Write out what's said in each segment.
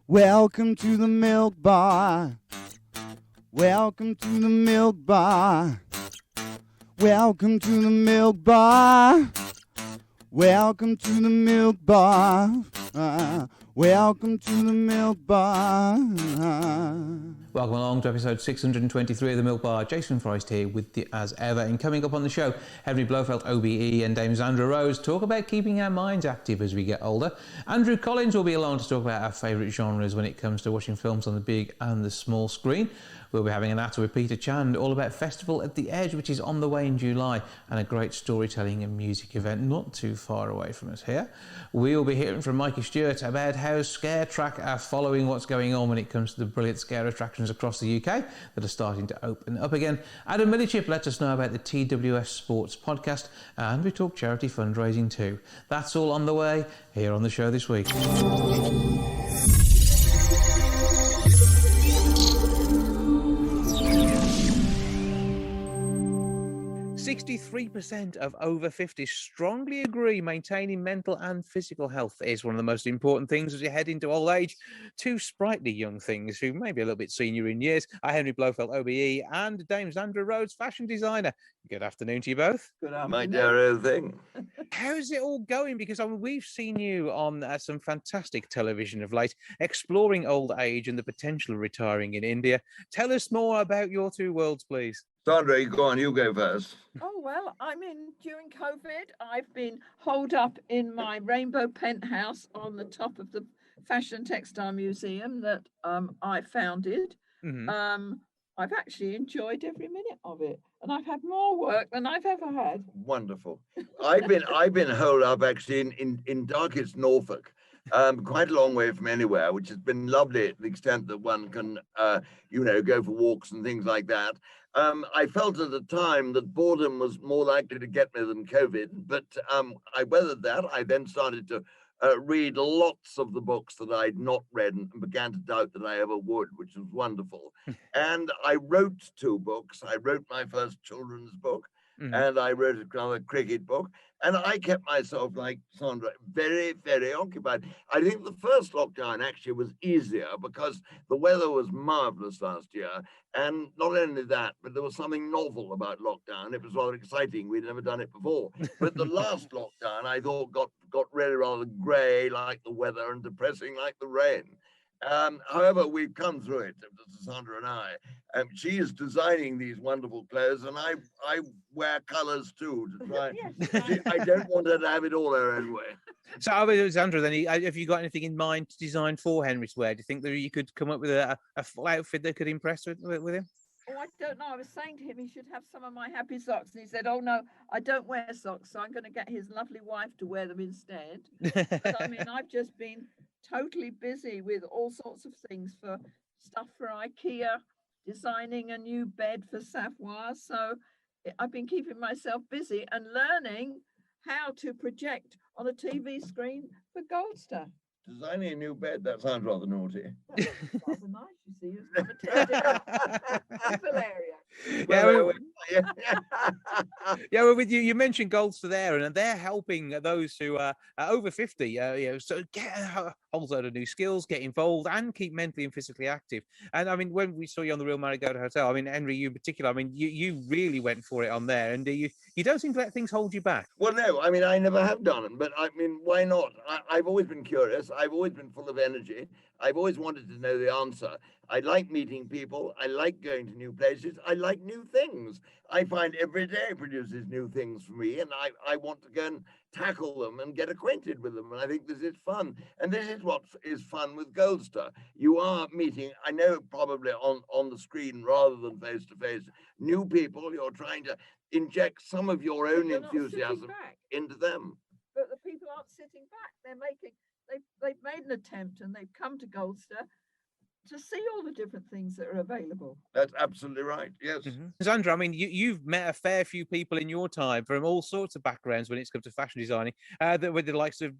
Welcome to the milk bar. Welcome to the milk bar. Welcome to the milk bar. Welcome to the milk bar. Welcome to the milk bar. Welcome along to episode 623 of The Milk Bar. Jason Forrest here with you as ever. And coming up on the show, Henry Blofeld, OBE, and Dame Zandra Rhodes talk about keeping our minds active as we get older. Andrew Collins will be along to talk about our favourite genres when it comes to watching films on the big and the small screen. We'll be having an natter with Peter Chant all about Festival at the Edge, which is on the way in July, and a great storytelling and music event not too far away from us here. We'll be hearing from Mickey Stuart about how Scare Track are following what's going on when it comes to the brilliant scare attractions across the UK that are starting to open up again. Adam Millichip lets us know about the TWS Sports podcast, and we talk charity fundraising too. That's all on the way here on the show this week. 63% of over 50s strongly agree maintaining mental and physical health is one of the most important things as you head into old age. Two sprightly young things who may be a little bit senior in years are Henry Blofeld, OBE, and Dame Zandra Rhodes, fashion designer. Good afternoon to you both. Good afternoon. My dear old thing. How's it all going? Because we've seen you on some fantastic television of late, exploring old age and the potential of retiring in India. Tell us more about your two worlds, please. Sandra, you go on, you go first. Oh, well, during COVID, I've been holed up in my rainbow penthouse on the top of the Fashion Textile Museum that I founded. Mm-hmm. I've actually enjoyed every minute of it, and I've had more work than I've ever had. Wonderful. I've been holed up actually in darkest Norfolk. Quite a long way from anywhere, which has been lovely to the extent that one can, go for walks and things like that. I felt at the time that boredom was more likely to get me than COVID, but I weathered that. I then started to read lots of the books that I'd not read and began to doubt that I ever would, which was wonderful. And I wrote two books. I wrote my first children's book, mm-hmm. and I wrote another cricket book. And I kept myself, like Sandra, very, very occupied. I think the first lockdown actually was easier because the weather was marvelous last year. And not only that, but there was something novel about lockdown. It was rather exciting. We'd never done it before. But the last lockdown, I thought, got really rather grey like the weather and depressing like the rain. However, we've come through it, Sandra and I. She is designing these wonderful clothes, and I wear colours too to try. Yes. I don't want her to have it all her own way. So, Zandra, then, have you got anything in mind to design for Henry to wear? Do you think that you could come up with a full outfit that could impress with him? Oh, I don't know. I was saying to him he should have some of my happy socks, and he said, "Oh no, I don't wear socks, so I'm going to get his lovely wife to wear them instead." But, I've just been totally busy with all sorts of things for stuff for IKEA, designing a new bed for Savoie. So I've been keeping myself busy and learning how to project on a TV screen for Goldster. Designing a new bed, that sounds rather naughty. That's rather nice, you see. It's never turned out. Well, with you mentioned Goldster there, and they're helping those who are over 50, so get a whole load of new skills, get involved, and keep mentally and physically active. And when we saw you on the Real Marigold Hotel, Henry, you in particular, you really went for it on there, and you don't seem to let things hold you back. Well, no, I never have done it, but why not? I've always been curious. I've always been full of energy. I've always wanted to know the answer. I like meeting people. I like going to new places. I like new things. I find every day produces new things for me, and I want to go and tackle them and get acquainted with them. And I think this is fun. And this is what is fun with Goldster. You are meeting, I know probably on the screen rather than face to face, new people. You're trying to inject some of your own enthusiasm into them. But the people aren't sitting back. They've made an attempt, and they've come to Goldster to see all the different things that are available. That's absolutely right. Yes. Mm-hmm. Zandra, you've met a fair few people in your time from all sorts of backgrounds when it's come to fashion designing, with the likes of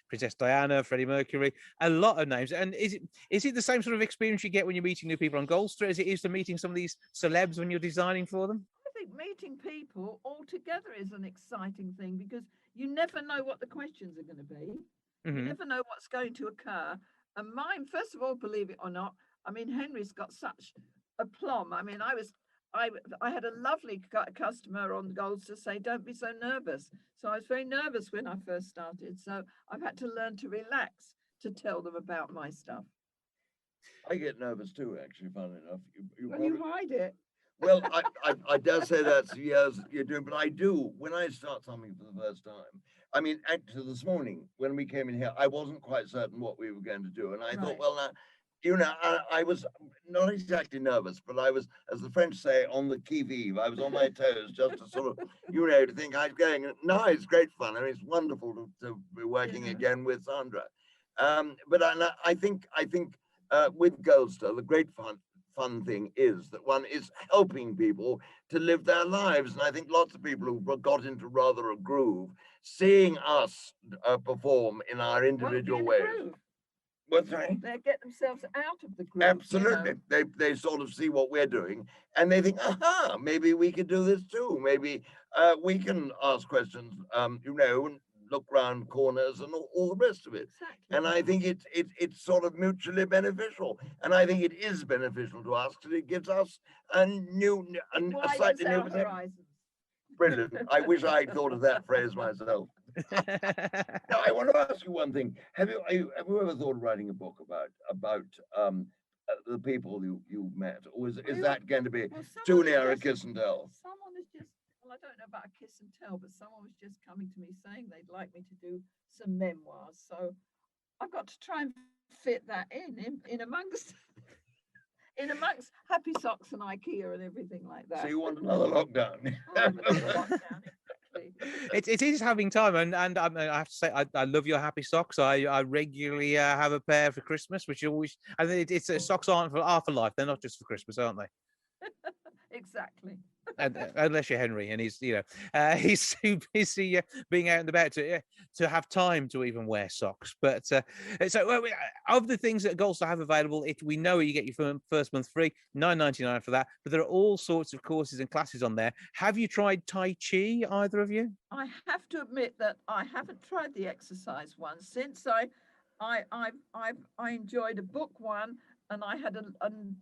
Princess Diana, Freddie Mercury, a lot of names. And is it the same sort of experience you get when you're meeting new people on Goldster as it is to meeting some of these celebs when you're designing for them? I think meeting people all together is an exciting thing because you never know what the questions are going to be. Mm-hmm. You never know what's going to occur. And mine, first of all, believe it or not, I mean, Henry's got such aplomb. I mean, I had a lovely customer on Golds to say, don't be so nervous. So I was very nervous when I first started. So I've had to learn to relax to tell them about my stuff. I get nervous too, actually, funnily enough. You hide it. Well, I dare say that's years you're doing, but I do, when I start something for the first time, I mean, actually this morning, when we came in here, I wasn't quite certain what we were going to do. And I thought, well, now, you know, I was not exactly nervous, but I was, as the French say, on the qui-vive. I was on my toes just to sort of, you know, to think I was going, no, it's great fun. I mean, it's wonderful to be working again with Zandra. But I think with Goldstar, the great fun thing is that one is helping people to live their lives. And I think lots of people who got into rather a groove, seeing us perform in our individual ways. What's right? They get themselves out of the groove. Absolutely. You know? They sort of see what we're doing and they think, aha, maybe we could do this too. Maybe we can ask questions, you know, and look round corners and all the rest of it. Exactly. And I think it's sort of mutually beneficial. And I think it is beneficial to us because it gives us a slightly new horizons. Brilliant. I wish I'd thought of that phrase myself. Now, I want to ask you one thing. Have you ever thought of writing a book about the people you met? Or is that going to be too near a kiss and tell? Someone is just, well, I don't know about a kiss and tell, but someone was just coming to me saying they'd like me to do some memoirs. So I've got to try and fit that in amongst Happy Socks and IKEA and everything like that. So you want another lockdown? It is having time, and I have to say I love your Happy Socks. I regularly have a pair for Christmas, which always, I think it's socks are for life. They're not just for Christmas, aren't they? Exactly. Unless you're Henry, and he's he's too busy being out and about to have time to even wear socks. But so of the things that Goldstar have available, we know you get your first month free, $9.99 for that. But there are all sorts of courses and classes on there. Have you tried Tai Chi, either of you? I have to admit that I haven't tried the exercise one since I enjoyed a book one, and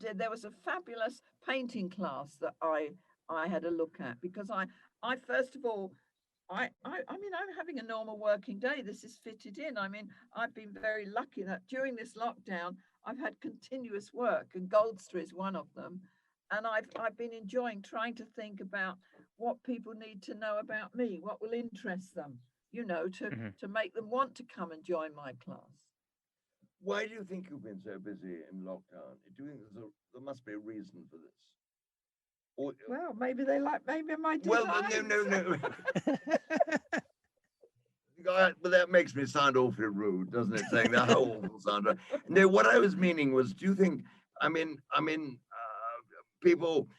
there was a fabulous painting class that I had a look at, because I first of all, I mean, I'm having a normal working day. This is fitted in. I mean, I've been very lucky that during this lockdown, I've had continuous work, and Goldstar is one of them. And I've been enjoying trying to think about what people need to know about me, what will interest them, you know, to make them want to come and join my class. Why do you think you've been so busy in lockdown? Do you think there must be a reason for this? Well, maybe my designs. Well, no. But that makes me sound awfully rude, doesn't it? Saying that whole Zandra. No, what I was meaning was, do you think? I mean, people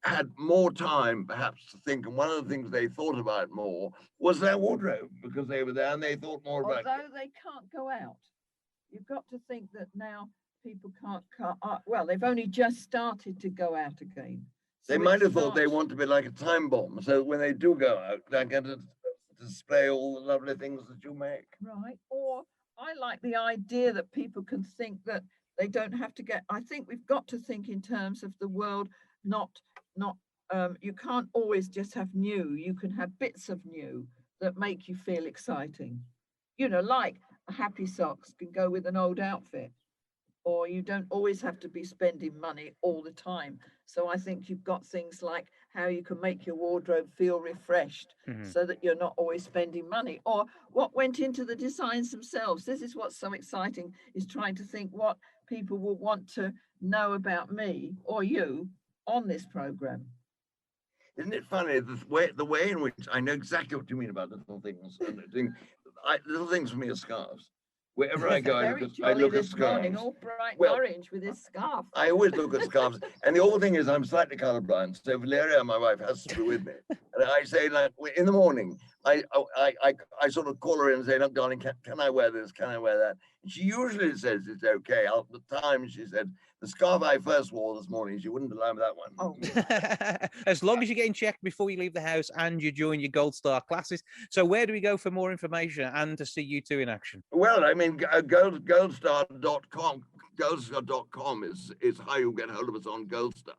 had more time, perhaps, to think, and one of the things they thought about more was their wardrobe, because they were there and they thought more about. Although they can't go out, you've got to think that now people can't. Well, they've only just started to go out again. They might have thought they want to be like a time bomb, so when they do go out, they're going to display all the lovely things that you make. Right. Or I like the idea that people can think that they don't have to get. I think we've got to think in terms of the world, not. You can't always just have new. You can have bits of new that make you feel exciting. You know, like Happy Socks can go with an old outfit. Or you don't always have to be spending money all the time. So I think you've got things like how you can make your wardrobe feel refreshed so that you're not always spending money. Or what went into the designs themselves. This is what's so exciting, is trying to think what people will want to know about me or you on this program. Isn't it funny, the way in which I know exactly what you mean about little things. Little things for me are scarves. Wherever I go, I look at scarves. Morning, all bright orange with his scarf. I always look at scarves. And the awful thing is I'm slightly colorblind. So Valeria, my wife, has to be with me. And I say, like, in the morning, I sort of call her in and say, "Look, darling, can I wear this? Can I wear that?" And she usually says it's okay. At the time, she said the scarf I first wore this morning, she wouldn't allow me that one. Oh. As long as you're getting checked before you leave the house and you join your Gold Star classes. So where do we go for more information and to see you two in action? Well, I mean, goldstar.com. Goldstar.com is how you get hold of us on Goldstar.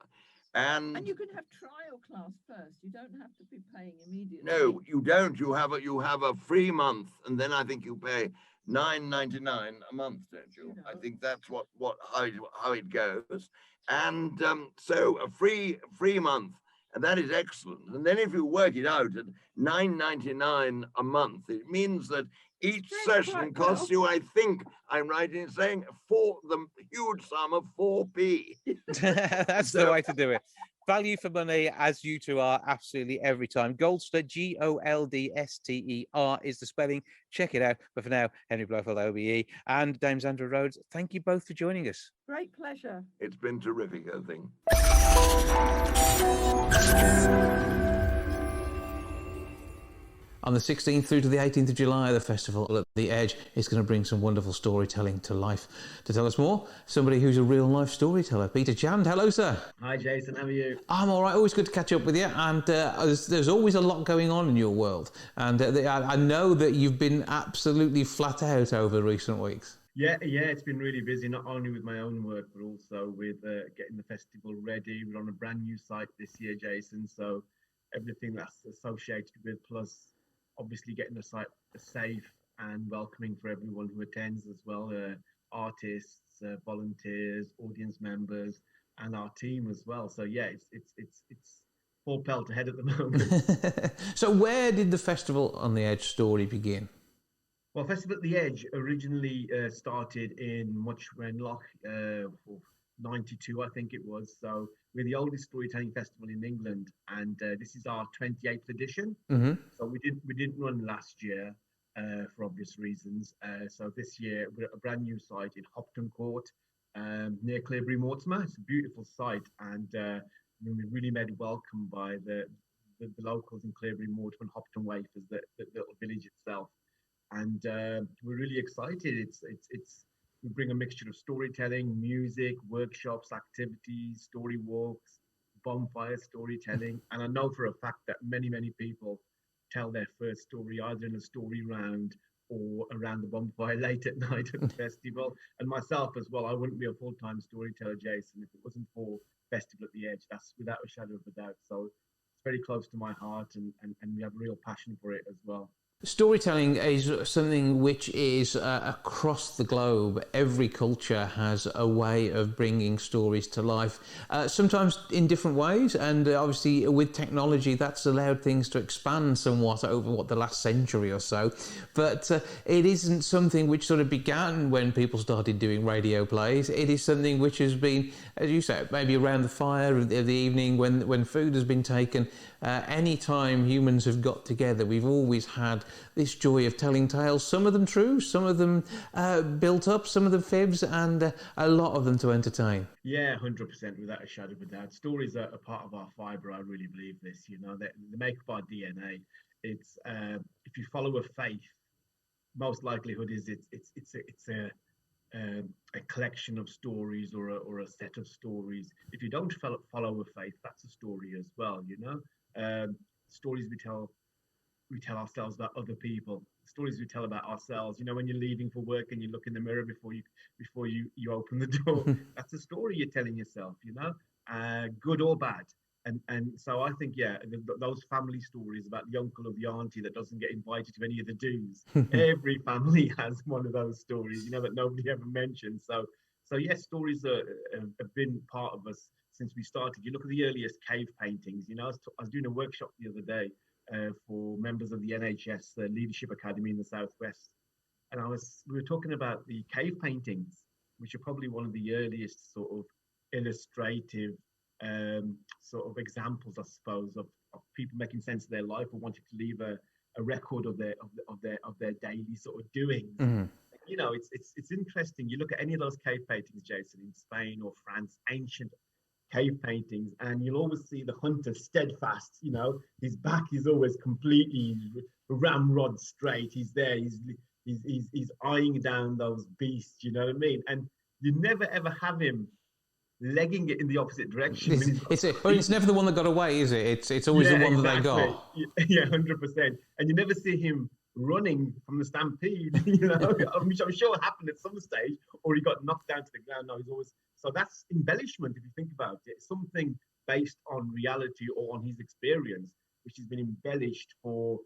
And you can have trial class first. You don't have to be paying immediately. No, you don't. You have a free month, and then I think you pay $9.99 a month, don't you? I think that's how it goes. And so a free month, and that is excellent. And then if you work it out at $9.99 a month, it means that each session costs you, I think I'm right in saying, for the huge sum of 4p. That's the way to do it. Value for money, as you two are absolutely every time. Goldstar, Goldster is the spelling. Check it out. But for now, Henry Blofeld, OBE, and Dame Zandra Rhodes, thank you both for joining us. Great pleasure. It's been terrific, I think. On the 16th through to the 18th of July, the festival at the Edge is going to bring some wonderful storytelling to life. To tell us more, somebody who's a real-life storyteller, Peter Chant. Hello, sir. Hi, Jason. How are you? I'm all right. Always good to catch up with you. And there's always a lot going on in your world. And I know that you've been absolutely flat out over recent weeks. Yeah, it's been really busy, not only with my own work, but also with getting the festival ready. We're on a brand new site this year, Jason, so everything that's associated with, plus obviously getting the site safe and welcoming for everyone who attends as well, artists, volunteers, audience members, and our team as well. So yeah, it's full pelt ahead at the moment. So where did the Festival on the Edge story begin? Well, Festival at the Edge originally started in Much Wenlock, 92, I think it was. So we're the oldest storytelling festival in England, and this is our 28th edition. Mm-hmm. So we didn't run last year for obvious reasons. So this year we're at a brand new site in Hopton Court, near Cleobury Mortimer. It's a beautiful site, and we really made welcome by the locals in Cleobury Mortimer and Hopton Wafers, the little village itself. And we're really excited. We bring a mixture of storytelling, music, workshops, activities, story walks, bonfire storytelling. And I know for a fact that many people tell their first story either in a story round or around the bonfire late at night at the festival. And myself as well, I wouldn't be a full-time storyteller, Jason, if it wasn't for Festival at the Edge. That's without a shadow of a doubt. So it's very close to my heart, and we have a real passion for it as well. Storytelling is something which is across the globe. Every culture has a way of bringing stories to life, sometimes in different ways, and obviously with technology that's allowed things to expand somewhat over the last century or so, but it isn't something which sort of began when people started doing radio plays. It is something which has been, as you say, maybe around the fire of the evening when food has been taken. Any time humans have got together, we've always had this joy of telling tales, some of them true, some of them built up, some of them fibs, and a lot of them to entertain. Yeah, 100%, without a shadow of a doubt. Stories are a part of our fibre. I really believe this. You know, they make up our DNA. It's if you follow a faith, most likelihood is it's a collection of stories or a set of stories. If you don't follow a faith, that's a story as well. You know. Stories we tell ourselves about other people, stories we tell about ourselves. You know, when you're leaving for work and you look in the mirror before you open the door, that's a story you're telling yourself, you know, good or bad. And so I think, yeah, those family stories about the uncle or the auntie that doesn't get invited to any of the do's. Every family has one of those stories, you know, that nobody ever mentions. So yes, stories have been part of us since we started. You look at the earliest cave paintings. You know, I was doing a workshop the other day for members of the NHS Leadership Academy in the Southwest, and we were talking about the cave paintings, which are probably one of the earliest sort of illustrative sort of examples, I suppose, of people making sense of their life or wanting to leave a record of their daily sort of doings. Mm-hmm. You know, it's interesting. You look at any of those cave paintings, Jason, in Spain or France, ancient cave paintings, and you'll always see the hunter steadfast. You know, his back is always completely ramrod straight. He's there. He's eyeing down those beasts. You know what I mean? And you never ever have him legging it in the opposite direction. It's never the one that got away, is it? It's always the one that they got. Yeah, 100%. And you never see him running from the stampede. You know, which I'm sure happened at some stage, or he got knocked down to the ground. No, he's always. So that's embellishment, if you think about it. It's something based on reality or on his experience, which has been embellished for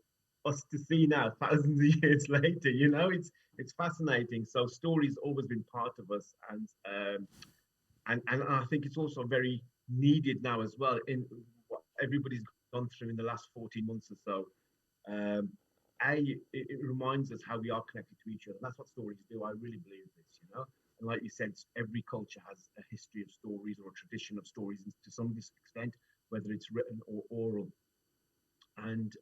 us to see now, thousands of years later. You know, it's fascinating. So story's always been part of us, and I think it's also very needed now as well in what everybody's gone through in the last 14 months or so. It reminds us how we are connected to each other. That's what stories do. I really believe this, you know. And like you said, every culture has a history of stories or a tradition of stories to some extent, whether it's written or oral. And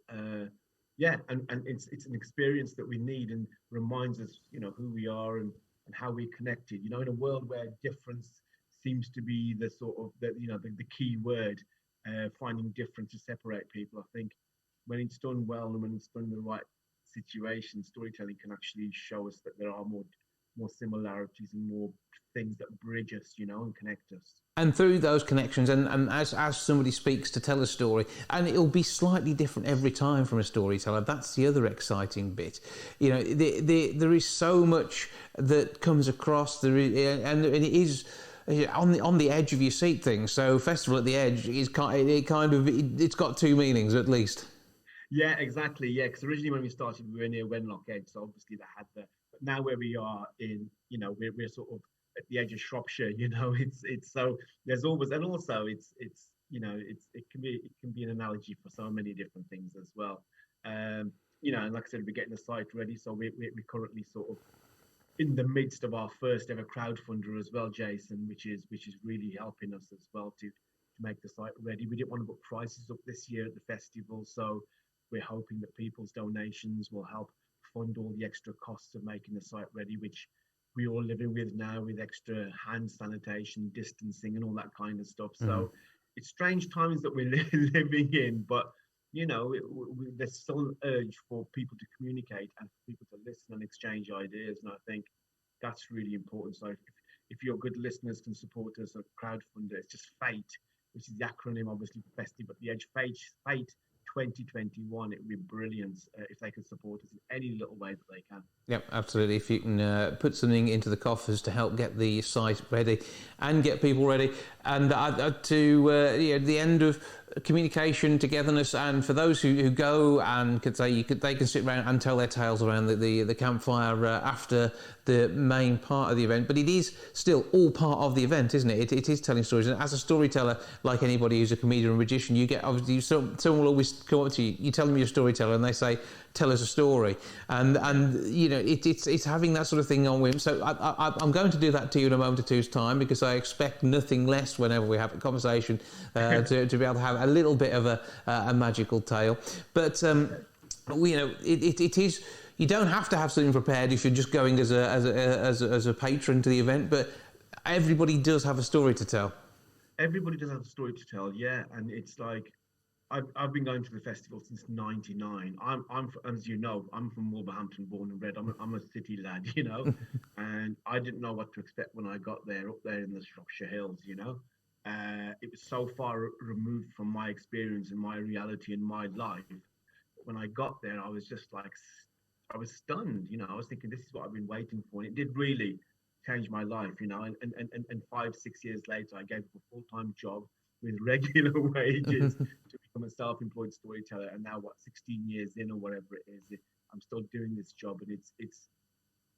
it's an experience that we need and reminds us, you know, who we are and how we're connected. You know, in a world where difference seems to be the sort of the key word, finding difference to separate people. I think when it's done well and when it's done in the right situation, storytelling can actually show us that there are more similarities and more things that bridge us, you know, and connect us. And through those connections, and as somebody speaks to tell a story, and it'll be slightly different every time from a storyteller. That's the other exciting bit. You know, there is so much that comes across. And it is on the edge of your seat thing. So Festival at the Edge is it's got two meanings at least. Yeah, exactly. Yeah, because originally when we started, we were near Wenlock Edge, so obviously that had but now where we are in, you know, we're sort of at the edge of Shropshire. You know, it's so there's always, and also it's you know, it can be an analogy for so many different things as well. You know, and like I said, we're getting the site ready, so we're currently sort of in the midst of our first ever crowdfunder as well, Jason, which is really helping us as well to make the site ready. We didn't want to put prices up this year at the festival, so we're hoping that people's donations will help fund all the extra costs of making the site ready, which we're all living with now, with extra hand sanitation, distancing, and all that kind of stuff. Mm-hmm. So it's strange times that we're living in, but you know, there's still an urge for people to communicate and for people to listen and exchange ideas, and I think that's really important. So if your good listeners can support us at crowdfunder, it's just FATE, which is the acronym obviously for Festival at the Edge, FATE 2021. It would be brilliant if they could support us in any little way that they can. Yep, absolutely. If you can put something into the coffers to help get the site ready and get people ready, and the end of communication, togetherness, and for those who go and they can sit around and tell their tales around the campfire after the main part of the event. But it is still all part of the event, isn't it? It is telling stories, and as a storyteller, like anybody who's a comedian or magician, you get obviously someone will always come up to you. You tell them you're a storyteller, and they say, "Tell us a story," and you know it's having that sort of thing on with him. So I'm going to do that to you in a moment or two's time, because I expect nothing less whenever we have a conversation to be able to have a little bit of a magical tale. But you know it is. You don't have to have something prepared if you're just going as a patron to the event, but everybody does have a story to tell. Everybody does have a story to tell, yeah, and it's like I've been going to the festival since '99. I'm as you know, I'm from Wolverhampton, born and bred. I'm a city lad, you know, and I didn't know what to expect when I got there, up there in the Shropshire Hills, you know. It was so far removed from my experience and my reality and my life. When I got there, I was just like, I was stunned, you know. I was thinking, this is what I've been waiting for, and it did really change my life, you know. And 5-6 years later, I gave up a full-time job with regular wages to become a self-employed storyteller. And now, 16 years in or whatever it is, I'm still doing this job, and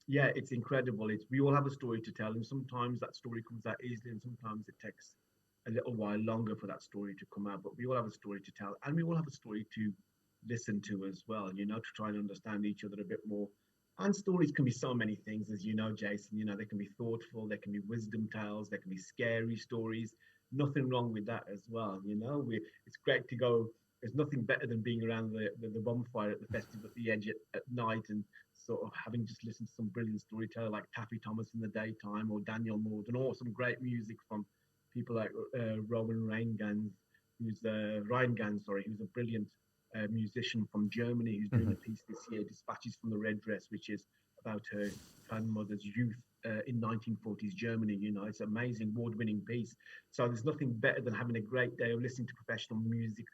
it's incredible. We all have a story to tell, and sometimes that story comes out easily, and sometimes it takes a little while longer for that story to come out. But we all have a story to tell, and we all have a story to listen to as well, you know, to try and understand each other a bit more. And stories can be so many things, as you know, Jason. You know, they can be thoughtful, they can be wisdom tales, they can be scary stories. Nothing wrong with that as well, you know. It's great to go. There's nothing better than being around the bonfire at the festival at the Edge at night and sort of having just listened to some brilliant storyteller like Taffy Thomas in the daytime, or Daniel Morden, or some great music from people like Roman Reingans, who's who's a brilliant musician from Germany, who's doing a piece this year, Dispatches from the Red Dress, which is about her grandmother's youth in 1940s Germany. You know, it's an amazing award-winning piece. So there's nothing better than having a great day of listening to professional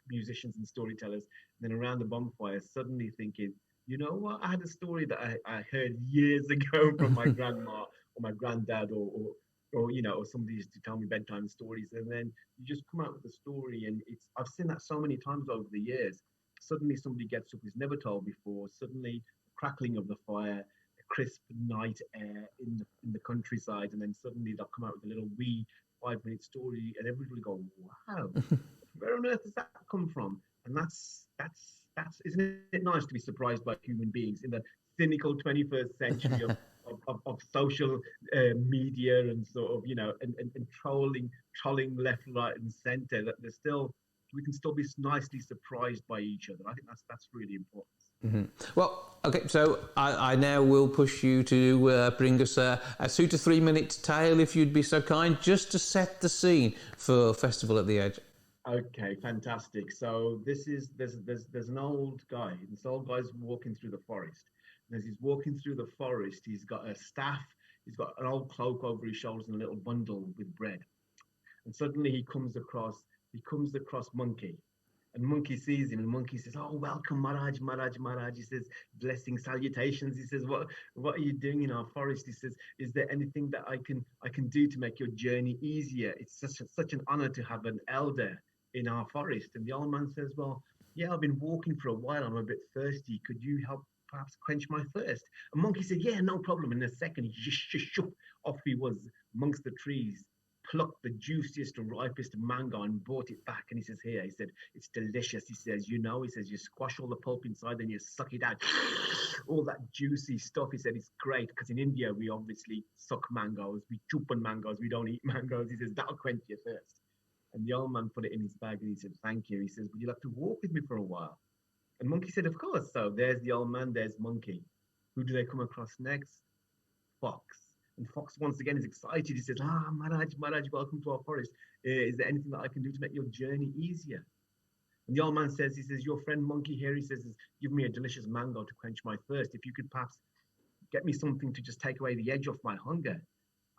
musicians and storytellers, and then around the bonfire suddenly thinking, you know what, I had a story that I heard years ago from my grandma or my granddad or you know, or somebody used to tell me bedtime stories, and then you just come out with a story, and I've seen that so many times over the years. Suddenly somebody gets up who's never told before, suddenly the crackling of the fire, the crisp night air in the countryside, and then suddenly they'll come out with a little wee 5-minute story, and everybody will go, wow, where on earth does that come from? And that's isn't it nice to be surprised by human beings in the cynical 21st century of social media and sort of, you know, and trolling left, right, and center, that we can still be nicely surprised by each other. I think that's really important. Mm-hmm. Well, okay, so I now will push you to bring us a 2 to 3 minute tale, if you'd be so kind, just to set the scene for Festival at the Edge. Okay, fantastic. So there's an old guy. This old guy's walking through the forest. And as he's walking through the forest, he's got a staff, he's got an old cloak over his shoulders and a little bundle with bread. And suddenly he comes across Monkey. And Monkey sees him, and Monkey says, "Oh, welcome, Maharaj, Maharaj, Maharaj." He says, "Blessings, salutations." He says, "What are you doing in our forest?" He says, "Is there anything that I can do to make your journey easier? It's such an honor to have an elder in our forest." And the old man says, "Well, yeah, I've been walking for a while. I'm a bit thirsty. Could you help perhaps quench my thirst?" And Monkey said, "Yeah, no problem." In a second, off he was amongst the trees, plucked the juiciest, ripest mango and brought it back. And he says, "Here," he said, "it's delicious." He says, "You know," he says, "you squash all the pulp inside, then you suck it out." All that juicy stuff. He said, "It's great, because in India, we obviously suck mangoes. We choop on mangoes. We don't eat mangoes." He says, "That'll quench your thirst." And the old man put it in his bag and he said, "Thank you." He says, "Would you like to walk with me for a while?" And Monkey said, "Of course." So there's the old man, there's Monkey. Who do they come across next? Fox. And Fox once again is excited. He says, Maharaj, welcome to our forest. Is there anything that I can do to make your journey easier?" And the old man says, "Your friend Monkey here," he says, "has given me a delicious mango to quench my thirst. If you could perhaps get me something to just take away the edge off my hunger,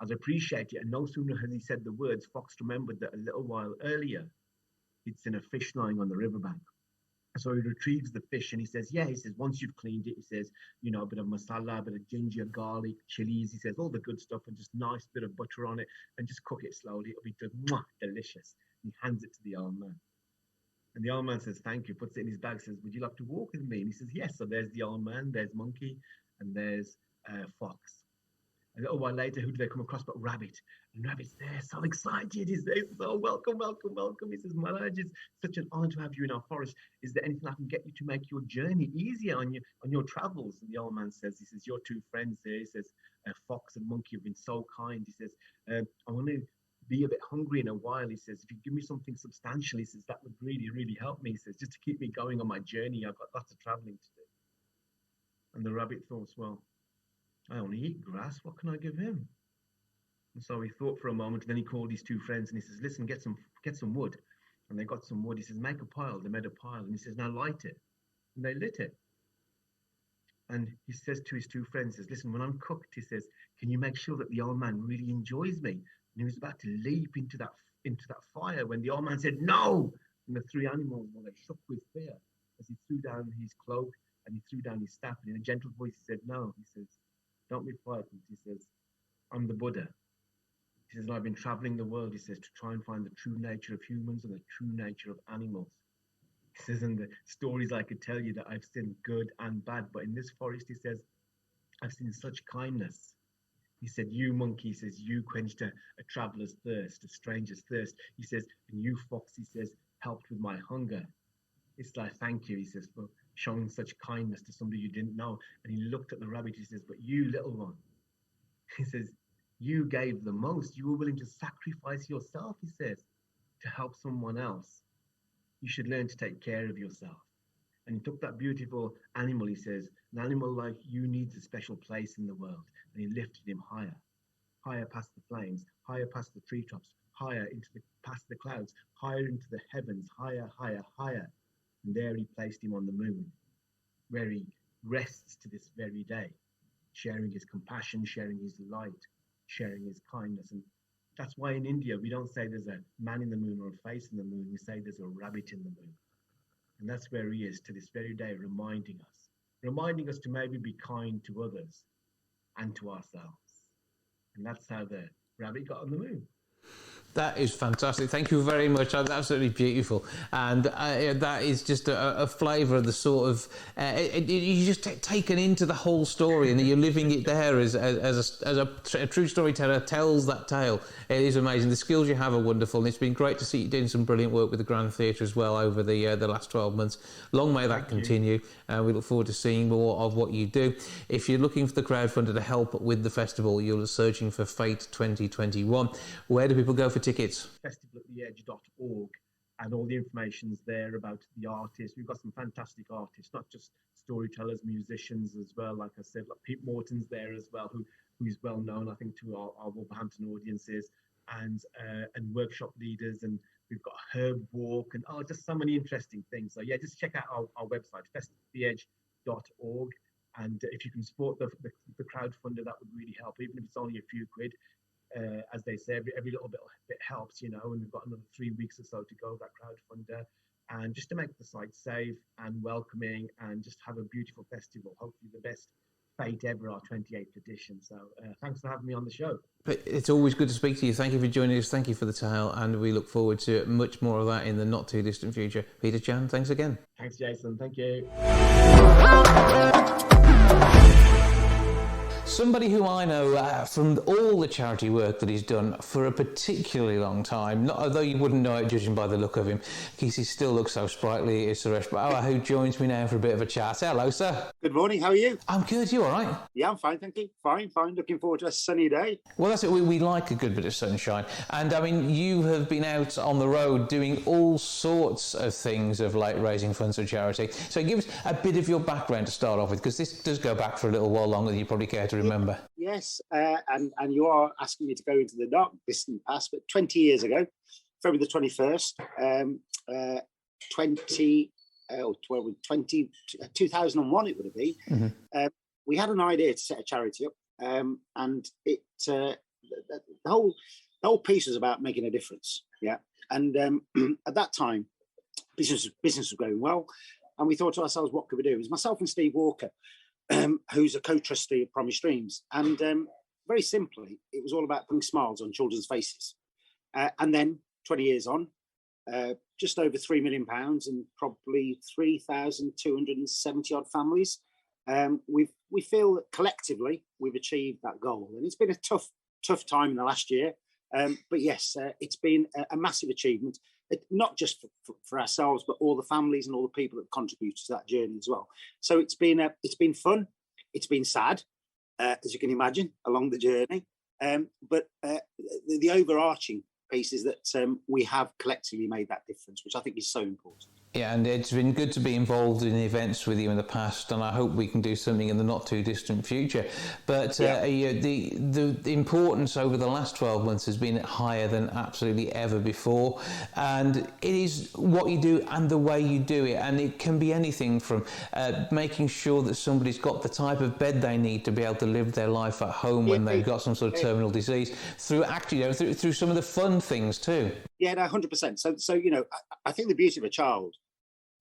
I'd appreciate it." And no sooner has he said the words, Fox remembered that a little while earlier, he'd seen a fish lying on the riverbank. So he retrieves the fish and he says, "Yeah," he says, "once you've cleaned it," he says, "you know, a bit of masala, a bit of ginger, garlic, chilies," he says, "all the good stuff, and just nice bit of butter on it, and just cook it slowly. It'll be delicious." And he hands it to the old man. And the old man says, "Thank you," puts it in his bag, says, "Would you like to walk with me?" And he says, "Yes." So there's the old man, there's Monkey, and there's Fox. A little while later, who do they come across but Rabbit? And Rabbit's there, so excited. He's there, so welcome, welcome, welcome. He says, "Maharaj, it's such an honor to have you in our forest. Is there anything I can get you to make your journey easier on your travels?" And the old man says, "Your two friends here," he says, "Fox and Monkey, have been so kind." He says, "I want to be a bit hungry in a while." He says, "If you give me something substantial," he says, "that would really, really help me." He says, "just to keep me going on my journey. I've got lots of traveling to do." And the rabbit thought, "Well, I only eat grass. What can I give him?" And so he thought for a moment, and then he called his two friends and he says, "Listen, get some wood." And they got some wood. He says, "Make a pile." They made a pile, and he says, "Now light it." And they lit it. And he says to his two friends, "Listen, when I'm cooked," he says, "can you make sure that the old man really enjoys me?" And he was about to leap into that fire when the old man said, "No!" And the three animals, well, they shook with fear as he threw down his cloak and he threw down his staff. And in a gentle voice, he said, "No." He says, "Don't be frightened." He says, "I'm the Buddha." He says, "I've been traveling the world," he says, "to try and find the true nature of humans and the true nature of animals." He says, "And the stories I could tell you that I've seen good and bad, but in this forest," he says, "I've seen such kindness." He said, "You, Monkey," he says, "you quenched a traveler's thirst, a stranger's thirst." He says, "And you, Fox," he says, "helped with my hunger. It's like, thank you," he says, "for showing such kindness to somebody you didn't know." And he looked at the rabbit, he says, "But you, little one," he says, "you gave the most. You were willing to sacrifice yourself," he says, "to help someone else. You should learn to take care of yourself." And he took that beautiful animal, he says, "An animal like you needs a special place in the world." And he lifted him higher, higher past the flames, higher past the treetops, higher past the clouds, higher into the heavens, higher, higher, higher. And there he placed him on the moon, where he rests to this very day, sharing his compassion, sharing his light, sharing his kindness. And that's why in India, we don't say there's a man in the moon or a face in the moon. We say there's a rabbit in the moon. And that's where he is to this very day, reminding us to maybe be kind to others and to ourselves. And that's how the rabbit got on the moon. That is fantastic. Thank you very much. That's absolutely beautiful. And that is just a flavour of the sort of... you're just taken into the whole story and you're living it there as a true storyteller tells that tale. It is amazing. The skills you have are wonderful. And it's been great to see you doing some brilliant work with the Grand Theatre as well over the last 12 months. Long may that continue. We look forward to seeing more of what you do. If you're looking for the crowdfunder to help with the festival, you're searching for Fate 2021. Where do people go for tickets? festivalattheedge.org, and all the information's there about the artists. We've got some fantastic artists, not just storytellers, musicians as well. Like I said, like Pete Morton's there as well, who's well known, I think, to our Wolverhampton audiences, and workshop leaders, and we've got a herb walk, and just so many interesting things. So yeah, just check out our website, festivalattheedge.org. And if you can support the crowdfunder, that would really help, even if it's only a few quid. As they say, every little bit helps, and we've got another 3 weeks or so to go, that crowdfunder, and just to make the site safe and welcoming and just have a beautiful festival, hopefully the best Fate ever, our 28th edition. So thanks for having me on the show. It's always good to speak to you. Thank you for joining us. Thank you for the tale, and we look forward to much more of that in the not too distant future. Peter Chan, thanks again. Thanks, Jason. Thank you. Somebody who I know from all the charity work that he's done for a particularly long time, although you wouldn't know it judging by the look of him, because he still looks so sprightly, is Suresh Bawa, who joins me now for a bit of a chat. Hello, sir. Good morning, how are you? I'm good, you all right? Yeah, I'm fine, thank you. Fine. Looking forward to a sunny day. Well, that's it. We like a good bit of sunshine. And, I mean, you have been out on the road doing all sorts of things of late, raising funds for charity. So give us a bit of your background to start off with, because this does go back for a little while longer than you probably care to remember. Yes, and you are asking me to go into the dark distant past, but 20 years ago, February the 21st, 2001 it would have been, we had an idea to set a charity up, and it the whole piece was about making a difference, yeah. And at that time, business was going well, and we thought to ourselves, what could we do? It was myself and Steve Walker, who's a co-trustee of Promise Streams. And very simply, it was all about putting smiles on children's faces. And then 20 years on, just over £3 million and probably 3,270 odd families. We feel that collectively we've achieved that goal. And it's been a tough time in the last year. But yes, it's been a massive achievement. Not just for ourselves, but all the families and all the people that contributed to that journey as well. So it's been fun, it's been sad, as you can imagine, along the journey. But the overarching piece is that we have collectively made that difference, which I think is so important. Yeah, and it's been good to be involved in events with you in the past, and I hope we can do something in the not too distant future. But the importance over the last 12 months has been higher than absolutely ever before, and it is what you do and the way you do it, and it can be anything from making sure that somebody's got the type of bed they need to be able to live their life at home when they've got some sort of terminal disease, through actually, through some of the fun things too. Yeah, no, 100%. So I think the beauty of a child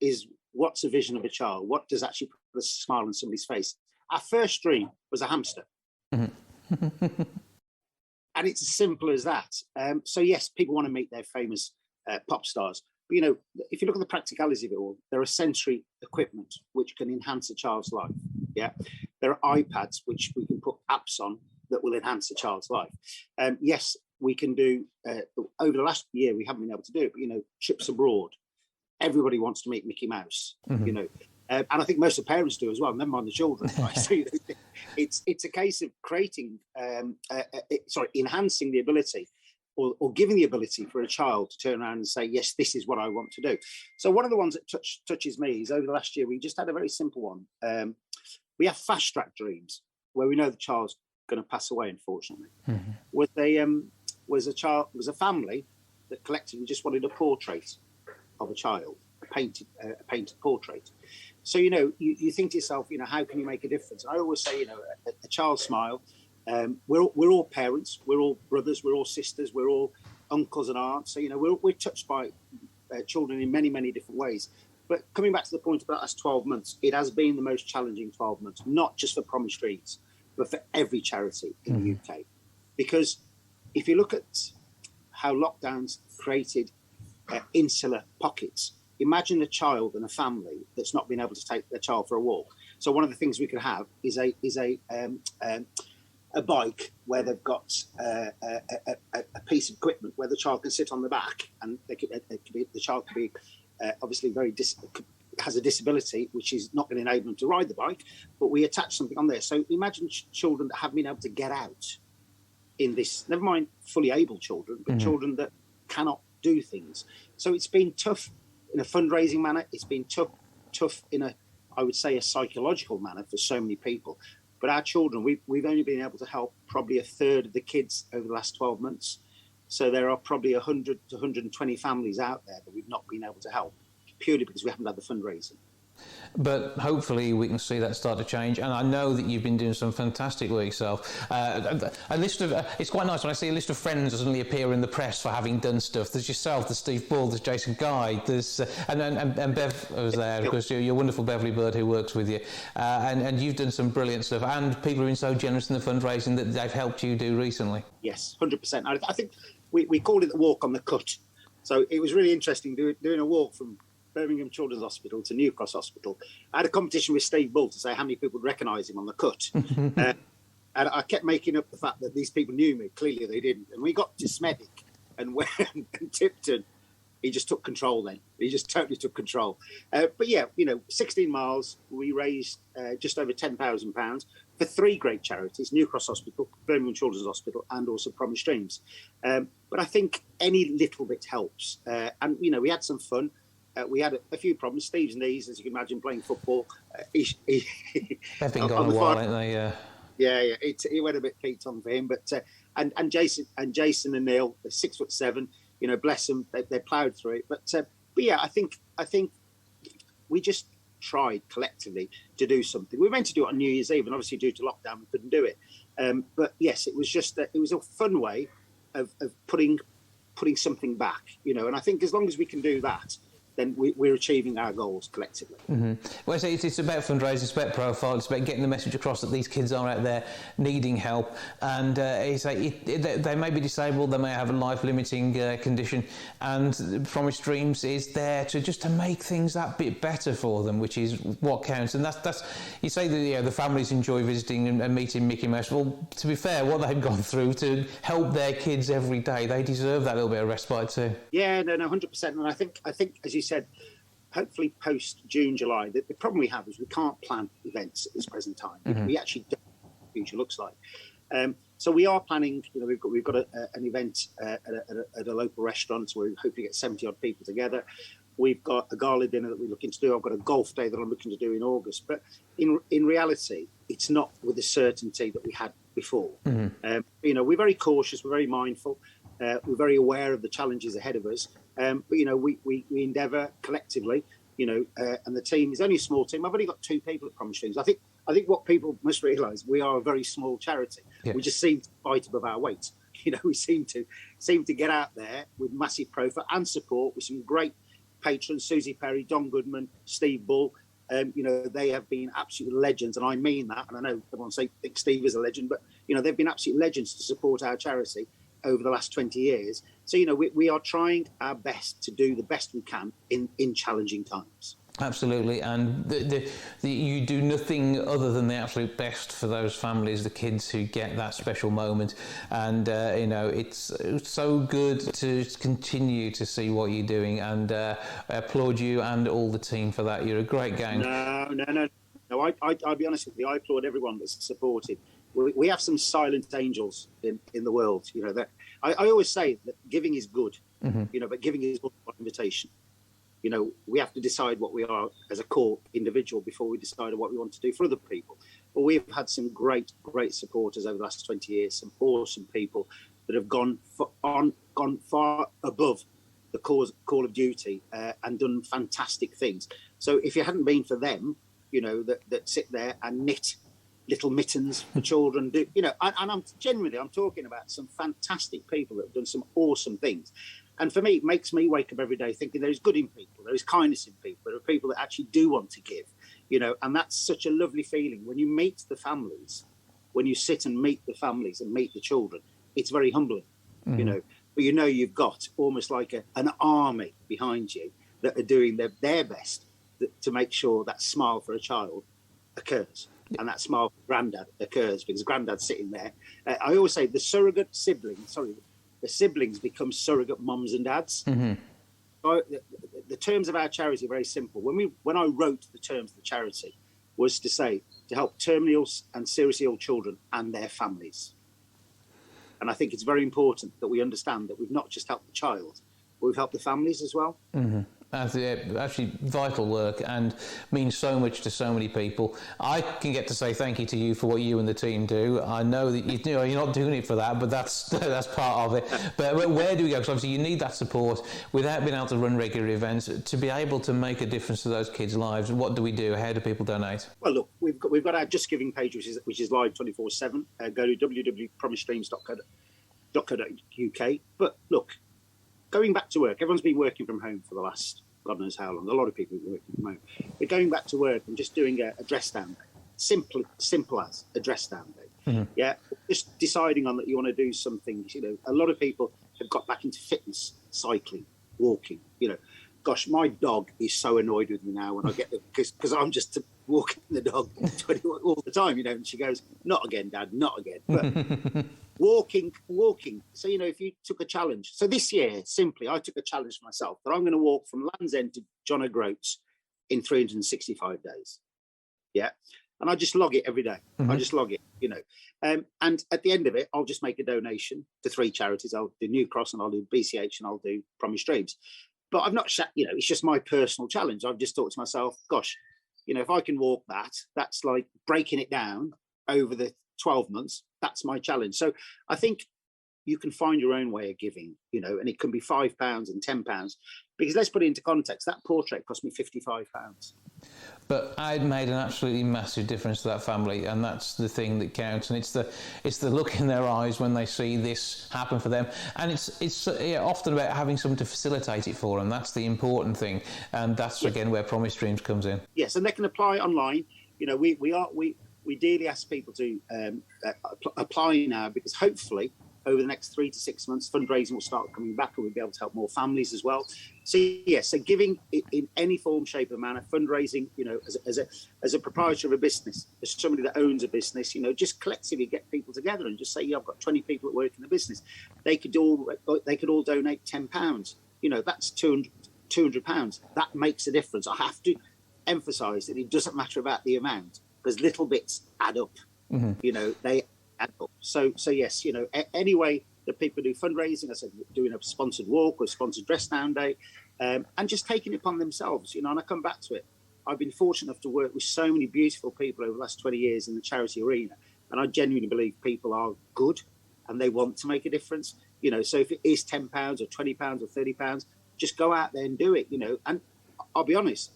is, what's the vision of a child? What does actually put a smile on somebody's face? Our first dream was a hamster. Mm-hmm. And it's as simple as that. So yes, people want to meet their famous pop stars. But, if you look at the practicality of it all, there are sensory equipment which can enhance a child's life. Yeah, there are iPads which we can put apps on that will enhance a child's life. Yes, we can do, over the last year, we haven't been able to do it, but, trips abroad. Everybody wants to meet Mickey Mouse, and I think most of the parents do as well, never mind the children. Right? So it's a case of creating, enhancing the ability or giving the ability for a child to turn around and say, yes, this is what I want to do. So one of the ones that touches me is, over the last year, we just had a very simple one. We have fast track dreams, where we know the child's going to pass away, unfortunately, was a family that collectively just wanted a portrait of a child, a painted portrait. So, you think to yourself, how can you make a difference? I always say, a child's smile. We're all parents, we're all brothers, we're all sisters, we're all uncles and aunts. So, we're touched by children in many, many different ways. But coming back to the point about us 12 months, it has been the most challenging 12 months, not just for Promise Streets, but for every charity in the UK. Because if you look at how lockdowns created insular pockets, imagine a child and a family that's not been able to take their child for a walk. So one of the things we could have is a bike where they've got a piece of equipment where the child can sit on the back, and the child could be obviously has a disability, which is not going to enable them to ride the bike, but we attach something on there. So imagine children that haven't been able to get out in this, never mind fully able children, but children that cannot do things. So it's been tough in a fundraising manner. It's been tough in I would say, a psychological manner for so many people. But our children, we've only been able to help probably a third of the kids over the last 12 months. So there are probably 100 to 120 families out there that we've not been able to help, purely because we haven't had the fundraising. But hopefully we can see that start to change, and I know that you've been doing some fantastic work yourself. A list of it's quite nice when I see a list of friends suddenly appear in the press for having done stuff. There's yourself, there's Steve Ball, there's Jason Guy, there's and Bev was there, because you're wonderful Beverly Bird who works with you, and you've done some brilliant stuff, and people have been so generous in the fundraising that they've helped you do recently. Yes, 100%. I think we called it the walk on the cut. So it was really interesting doing a walk from Birmingham Children's Hospital to New Cross Hospital. I had a competition with Steve Bull to say how many people would recognise him on the cut. And I kept making up the fact that these people knew me. Clearly they didn't. And we got to Smethwick and Tipton. He just took control then. He just totally took control. But yeah, 16 miles, we raised just over £10,000 for 3 great charities: New Cross Hospital, Birmingham Children's Hospital, and also Promise Streams. But I think any little bit helps. And, we had some fun. We had a few problems. Steve's knees, as you can imagine, playing football. They've been gone a while, haven't they? Yeah. It went a bit peaked on for him. But and Jason and Neil, they're 6'7". Bless them. They ploughed through it. But yeah, I think we just tried collectively to do something. We were meant to do it on New Year's Eve, and obviously due to lockdown, we couldn't do it. But yes, it was just it was a fun way of putting something back. And I think as long as we can do that, then we're achieving our goals collectively. Well, it's about fundraising, it's about profile, it's about getting the message across that these kids are out there needing help, and they may be disabled, they may have a life-limiting condition, and Promise Dreams is there to make things that bit better for them, which is what counts. And that's you say that the families enjoy visiting and meeting Mickey Mouse. Well, to be fair, what they've gone through to help their kids every day, they deserve that little bit of respite too. Yeah, no, 100%. And I think as you said, hopefully post June, July, the problem we have is we can't plan events at this present time. We actually don't know what the future looks like. So we are planning. We've got an event at a local restaurant where we hopefully get 70 odd people together. We've got a gala dinner that we're looking to do. I've got a golf day that I'm looking to do in August. But in reality, it's not with the certainty that we had before. We're very cautious. We're very mindful. We're very aware of the challenges ahead of us. But we endeavour collectively. And the team is only a small team. I've only got 2 people at Promise Streams. I think what people must realise, we are a very small charity. Yeah. We just seem to fight above our weight. We seem to get out there with massive profile and support with some great patrons: Susie Perry, Don Goodman, Steve Bull. They have been absolute legends, and I mean that. And I know everyone thinks Steve is a legend, but they've been absolute legends to support our charity over the last 20 years. So, we are trying our best to do the best we can in challenging times. Absolutely, and you do nothing other than the absolute best for those families, the kids who get that special moment. And, it's so good to continue to see what you're doing, and I applaud you and all the team for that. You're a great gang. No, I'll be honest with you, I applaud everyone that's supported. We have some silent angels in the world. That I always say that giving is good, but giving is not by invitation. We have to decide what we are as a core individual before we decide what we want to do for other people. But we've had some great supporters over the last 20 years, some awesome people that have gone far above the call of duty and done fantastic things. So if it hadn't been for them, that sit there and knit little mittens for children, and I'm talking about some fantastic people that have done some awesome things. And for me, it makes me wake up every day thinking there is good in people, there is kindness in people, there are people that actually do want to give, and that's such a lovely feeling when you meet the families, when you sit and meet the families and meet the children. It's very humbling, but you've got almost like an army behind you that are doing their best to make sure that smile for a child occurs. And that smile for Grandad occurs because Grandad's sitting there. I always say the siblings become surrogate mums and dads. Mm-hmm. The terms of our charity are very simple. When I wrote the terms of the charity, was to help terminally and seriously ill children and their families. And I think it's very important that we understand that we've not just helped the child, but we've helped the families as well. Mm-hmm. That's actually vital work and means so much to so many people. I can get to say thank you to you for what you and the team do. I know that you're not doing it for that, but that's part of it. But where do we go? Because obviously you need that support without being able to run regular events to be able to make a difference to those kids' lives. What do we do? How do people donate? Well, look, we've got our Just Giving page, which is live 24/7. Go to www.promisestreams.co.uk. But look, going back to work, everyone's been working from home for the last God knows how long. A lot of people are working from home. We're going back to work and just doing a dress down day. Simple as a dress down day. Mm-hmm. Yeah, just deciding on that you want to do some things. A lot of people have got back into fitness, cycling, walking. Gosh, my dog is so annoyed with me now when I get because I'm just walking the dog all the time. And she goes, "Not again, Dad, not again." But walking. So, if you took a challenge. So this year, simply, I took a challenge for myself that I'm going to walk from Land's End to John O'Groats in 365 days. Yeah. And I just log it every day. Mm-hmm. I just log it, and at the end of it, I'll just make a donation to 3 charities. I'll do New Cross and I'll do BCH and I'll do Promise Dreams. But I've not, it's just my personal challenge. I've just thought to myself, gosh, if I can walk that's like breaking it down over the 12 months. That's my challenge. So I think you can find your own way of giving, and it can be £5 and £10, because let's put it into context. That portrait cost me £55. But I'd made an absolutely massive difference to that family, and that's the thing that counts. And it's the look in their eyes when they see this happen for them. And it's often about having someone to facilitate it for them. That's the important thing, and that's again where Promise Dreams comes in. Yes, and they can apply online. We daily ask people to apply now, because hopefully over the next 3 to 6 months, fundraising will start coming back, and we'll be able to help more families as well. So yes, so giving in any form, shape, or manner, fundraising, as a proprietor of a business, as somebody that owns a business, just collectively get people together and just say, I've got 20 people that work in the business. They could all donate £10. That's £200. That makes a difference. I have to emphasise that it doesn't matter about the amount, because little bits add up. Mm-hmm. They add up. So yes, any way that people do fundraising, I said, doing a sponsored walk or a sponsored dress down day, and just taking it upon themselves, and I come back to it. I've been fortunate enough to work with so many beautiful people over the last 20 years in the charity arena, and I genuinely believe people are good and they want to make a difference. So if it is £10 or £20 or £30, just go out there and do it. And I'll be honest,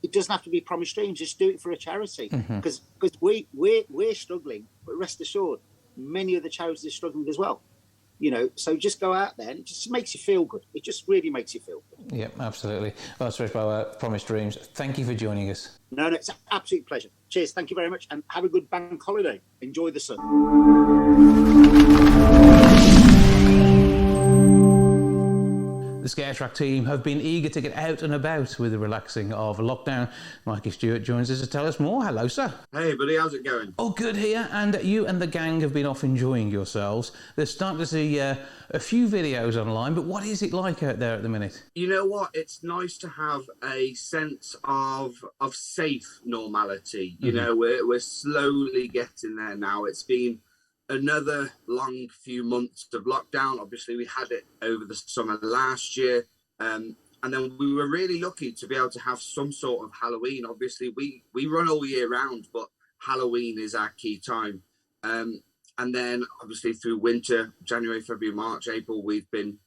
it doesn't have to be Promise Dreams. Just do it for a charity, because we're struggling. But rest assured, many of the charities are struggling as well. So just go out there, and it just makes you feel good. It just really makes you feel good. Yeah, absolutely. Well, Suresh Bawa, Promise Dreams, thank you for joining us. No, it's an absolute pleasure. Cheers, thank you very much, and have a good bank holiday. Enjoy the sun. The Scare Track team have been eager to get out and about with the relaxing of lockdown. Mickey Stuart joins us to tell us more. Hello, sir. Hey, buddy, how's it going? Oh, good here. And you and the gang have been off enjoying yourselves. They're starting to see a few videos online, but what is it like out there at the minute? You know what? It's nice to have a sense of safe normality. You know, we're slowly getting there now. It's been another long few months of lockdown. Obviously, we had it over the summer last year, and then we were really lucky to be able to have some sort of Halloween. Obviously, we run all year round, but Halloween is our key time. And then obviously through winter, January, February, March, April, we've been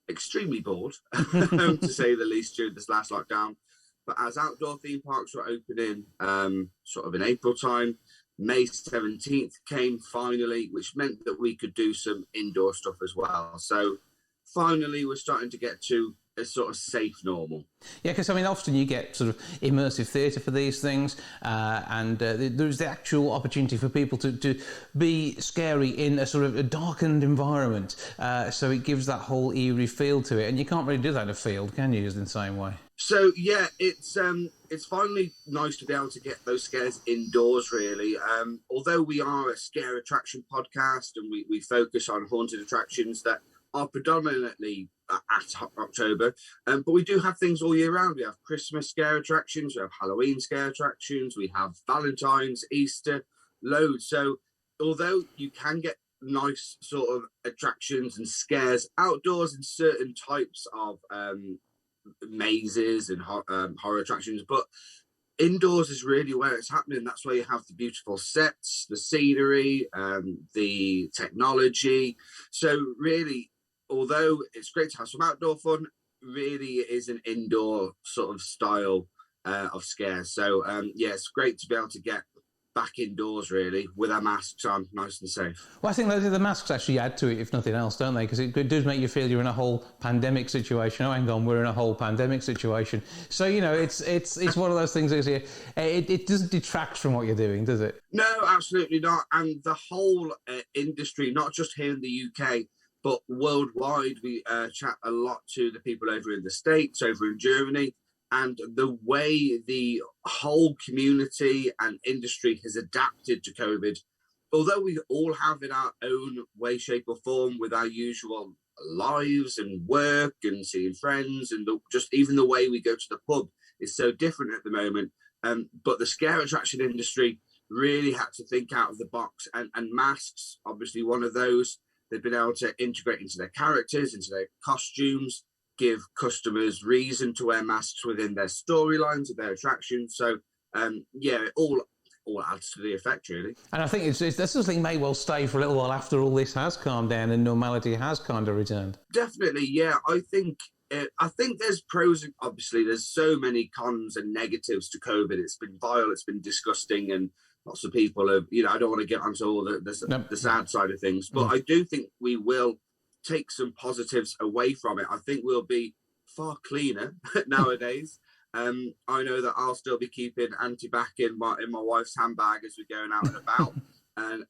extremely bored, to say the least, during this last lockdown. But as outdoor theme parks were opening sort of in April time, May 17th came finally, which meant that we could do some indoor stuff as well. So finally, we're starting to get to a sort of safe normal. Yeah, because I mean, often you get sort of immersive theatre for these things, and there's the actual opportunity for people to be scary in a sort of a darkened environment. So it gives that whole eerie feel to it, and you can't really do that in a field, can you? In the same way. So yeah, it's finally nice to be able to get those scares indoors. Really, although we are a scare attraction podcast and we focus on haunted attractions that are predominantly at October, but we do have things all year round. We have Christmas scare attractions, we have Halloween scare attractions, we have Valentine's, Easter, loads. So although you can get nice sort of attractions and scares outdoors in certain types of mazes and horror attractions, but indoors is really where it's happening. That's where you have the beautiful sets, the scenery, the technology. So really, although it's great to have some outdoor fun, really it is an indoor sort of style of scare. So yeah, it's great to be able to get back indoors really with our masks on, nice and safe. Well, I think the masks actually add to it, if nothing else, don't they? Because it does make you feel you're in a whole pandemic situation. Oh, hang on, we're in a whole pandemic situation. So, you know, it's one of those things that it doesn't detract from what you're doing, does it? No, absolutely not. And the whole industry, not just here in the UK, but worldwide, we chat a lot to the people over in the States, over in Germany, and the way the whole community and industry has adapted to COVID, although we all have in our own way, shape or form with our usual lives and work and seeing friends and just even the way we go to the pub is so different at the moment. But the scare attraction industry really had to think out of the box, and masks, obviously one of those. They've been able to integrate into their characters, into their costumes, give customers reason to wear masks within their storylines of their attractions. So, yeah, it all adds to the effect, really. And I think this something may well stay for a little while after all this has calmed down and normality has kind of returned. Definitely, yeah. I think there's pros, and obviously there's so many cons and negatives to COVID. It's been vile, it's been disgusting, and lots of people have, I don't want to get onto all the sad side of things, but I do think we will take some positives away from it. I think we'll be far cleaner nowadays. I know that I'll still be keeping anti-bac in my wife's handbag as we're going out and about.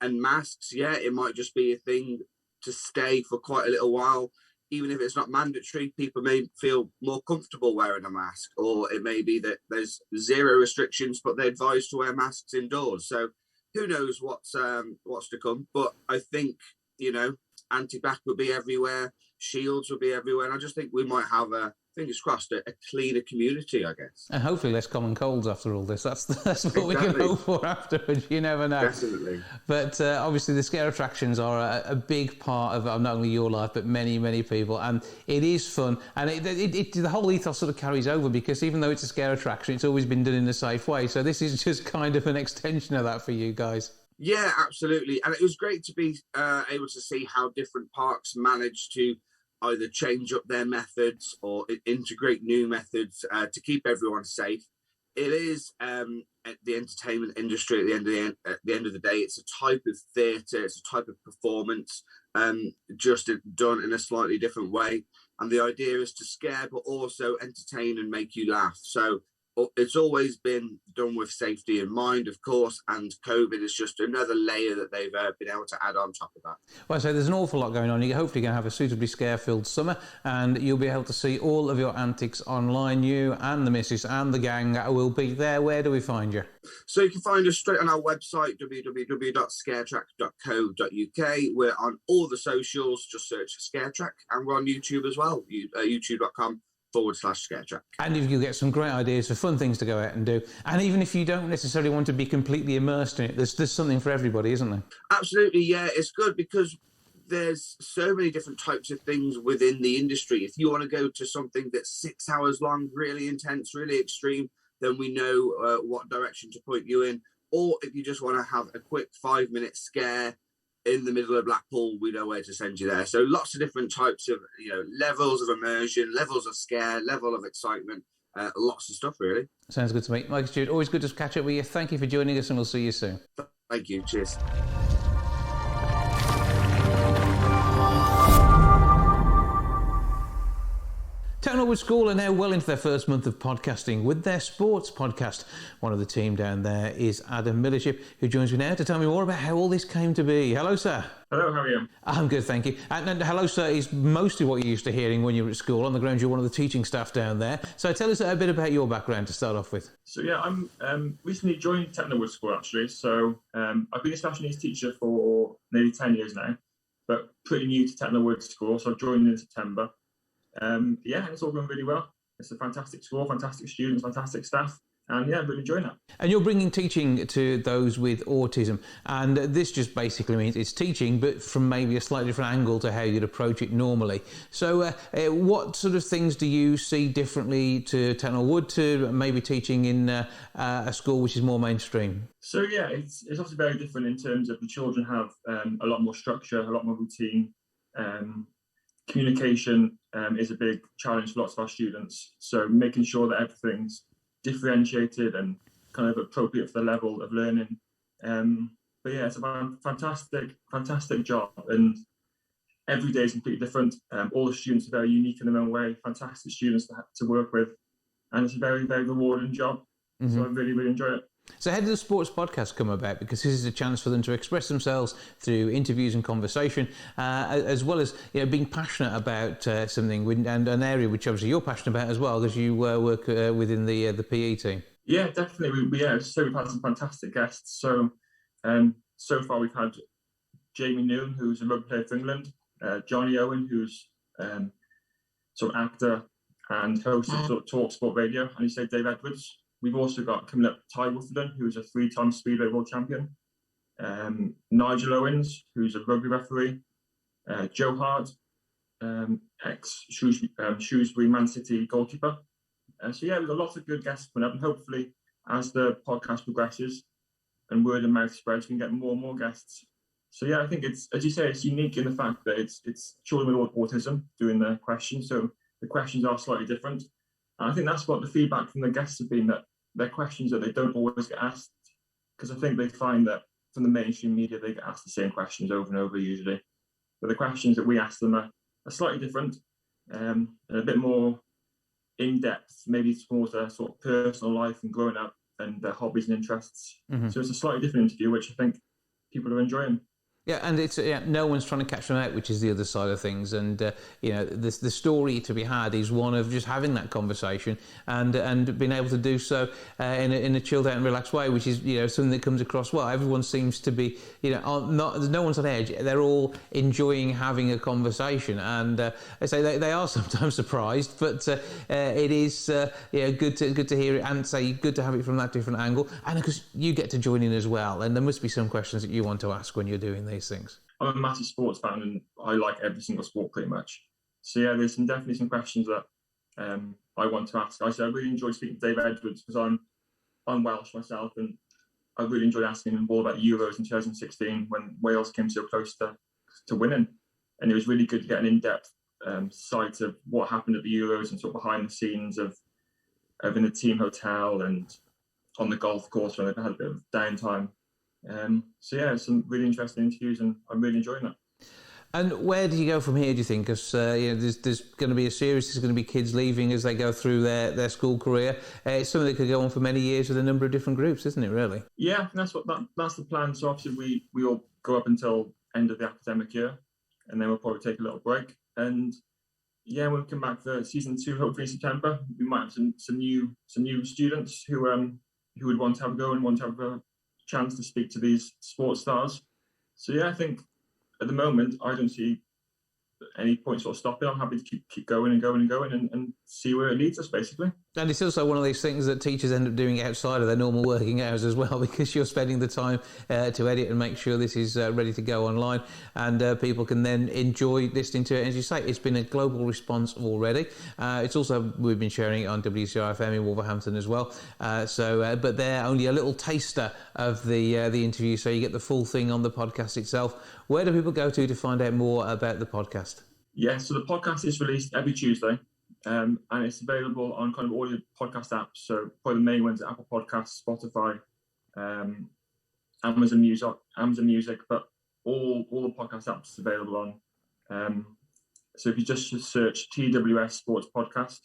And masks, yeah, it might just be a thing to stay for quite a little while. Even if it's not mandatory, people may feel more comfortable wearing a mask, or it may be that there's zero restrictions, but they're advised to wear masks indoors. So who knows what's to come? But I think, anti-bac will be everywhere, shields will be everywhere, and I just think we might have fingers crossed, a cleaner community, I guess. And hopefully less common colds after all this. That's what we can hope for afterwards. You never know. Definitely. But obviously the scare attractions are a big part of not only your life, but many, many people. And it is fun. And the whole ethos sort of carries over, because even though it's a scare attraction, it's always been done in a safe way. So this is just kind of an extension of that for you guys. Yeah, absolutely. And it was great to be able to see how different parks managed to either change up their methods or integrate new methods to keep everyone safe. It is the entertainment industry at the end of the day. It's a type of theatre, it's a type of performance, just done in a slightly different way. And the idea is to scare, but also entertain and make you laugh. So it's always been done with safety in mind, of course, and COVID is just another layer that they've been able to add on top of that. Well, so there's an awful lot going on. You're hopefully going to have a suitably scare-filled summer, and you'll be able to see all of your antics online. You and the missus and the gang will be there. Where do we find you? So you can find us straight on our website, www.scaretrack.co.uk. We're on all the socials, just search Scare Track, and we're on YouTube as well, youtube.com/Scare Track. And if you get some great ideas for fun things to go out and do, and even if you don't necessarily want to be completely immersed in it, there's something for everybody, isn't there? Absolutely, yeah. It's good because there's so many different types of things within the industry. If you want to go to something that's 6 hours long, really intense, really extreme, then we know what direction to point you in. or if you just want to have a quick 5-minute scare in the middle of Blackpool, we know where to send you there. So lots of different types of, levels of immersion, levels of scare, level of excitement, lots of stuff, really. Sounds good to me. Michael Stuart, always good to catch up with you. Thank you for joining us, and we'll see you soon. Thank you. Cheers. Tettenhall School are now well into their first month of podcasting with their sports podcast. One of the team down there is Adam Millichip, who joins me now to tell me more about how all this came to be. Hello, sir. Hello, how are you? I'm good, thank you. And hello, sir, is mostly what you're used to hearing when you're at school. On the grounds, you're one of the teaching staff down there. So tell us a bit about your background to start off with. So yeah, I'm recently joined Tettenhall School, actually. So I've been a special needs teacher for nearly 10 years now, but pretty new to Tettenhall School. So I joined in September. It's all going really well. It's a fantastic school, fantastic students, fantastic staff, and I'm really enjoying it. And you're bringing teaching to those with autism, and this just basically means it's teaching, but from maybe a slightly different angle to how you'd approach it normally. So what sort of things do you see differently to Tettenhall Wood to maybe teaching in a school which is more mainstream? So yeah, it's obviously very different in terms of the children have a lot more structure, a lot more routine. Communication is a big challenge for lots of our students. So making sure that everything's differentiated and kind of appropriate for the level of learning. But yeah, it's a fantastic job. And every day is completely different. All the students are very unique in their own way, fantastic students to work with. And it's a very, very rewarding job. Mm-hmm. So I really, really enjoy it. So how did the sports podcast come about? Because this is a chance for them to express themselves through interviews and conversation, as well as being passionate about something and an area which obviously you're passionate about as well, because you work within the PE team. Yeah, definitely. We've had some fantastic guests. So far we've had Jamie Newham, who's a rugby player for England, Johnny Owen, who's sort of actor and host of sort of Talk Sport Radio, and you say Dave Edwards. We've also got coming up Ty Woofenden, who's a 3-time Speedway World Champion, Nigel Owens, who's a rugby referee, Joe Hart, ex-Shrewsbury Man City goalkeeper. We've got lots of good guests coming up, and hopefully as the podcast progresses and word of mouth spreads, we can get more and more guests. So yeah, I think it's, as you say, it's unique in the fact that it's children with autism doing the questions, so the questions are slightly different. And I think that's what the feedback from the guests have been, that they're questions that they don't always get asked, because I think they find that from the mainstream media, they get asked the same questions over and over usually. But the questions that we ask them are slightly different and a bit more in-depth. Maybe it's more to sort of personal life and growing up and their hobbies and interests. Mm-hmm. So it's a slightly different interview, which I think people are enjoying. Yeah, and it's no one's trying to catch them out, which is the other side of things. And the story to be had is one of just having that conversation and being able to do so in a chilled out and relaxed way, which is something that comes across well. Everyone seems to be there's no one's on edge. They're all enjoying having a conversation, and I say they are sometimes surprised, but it is good to hear it and say good to have it from that different angle, and because you get to join in as well, and there must be some questions that you want to ask when you're doing these things. I'm a massive sports fan and I like every single sport pretty much. So yeah, there's definitely some questions that I want to ask. I really enjoy speaking to Dave Edwards because I'm Welsh myself, and I really enjoyed asking him all about Euros in 2016 when Wales came so close to winning. And it was really good to get an in-depth sight of what happened at the Euros and sort of behind the scenes of in the team hotel and on the golf course when they've had a bit of downtime. Some really interesting interviews, and I'm really enjoying it. And where do you go from here, do you think? Because there's going to be a series, there's going to be kids leaving as they go through their school career. It's something that could go on for many years with a number of different groups, isn't it, really? Yeah, that's the plan. So obviously we all go up until end of the academic year, and then we'll probably take a little break. And yeah, we'll come back for season 2, hopefully in September. We might have some new students who would want to have a go and want to have a chance to speak to these sports stars. So yeah, I think at the moment I don't see any point sort of stopping. I'm happy to keep going and see where it leads us, basically. And it's also one of these things that teachers end up doing outside of their normal working hours as well, because you're spending the time to edit and make sure this is ready to go online, and people can then enjoy listening to it. As you say, it's been a global response already. It's also, we've been sharing it on WCRFM in Wolverhampton as well. But they're only a little taster of the interview, so you get the full thing on the podcast itself. Where do people go to find out more about the podcast? Yeah, so the podcast is released every Tuesday. And it's available on kind of all your podcast apps. So probably the main ones are Apple Podcasts, Spotify, Amazon Music, but all the podcast apps available on. So if you just search TWS Sports Podcast,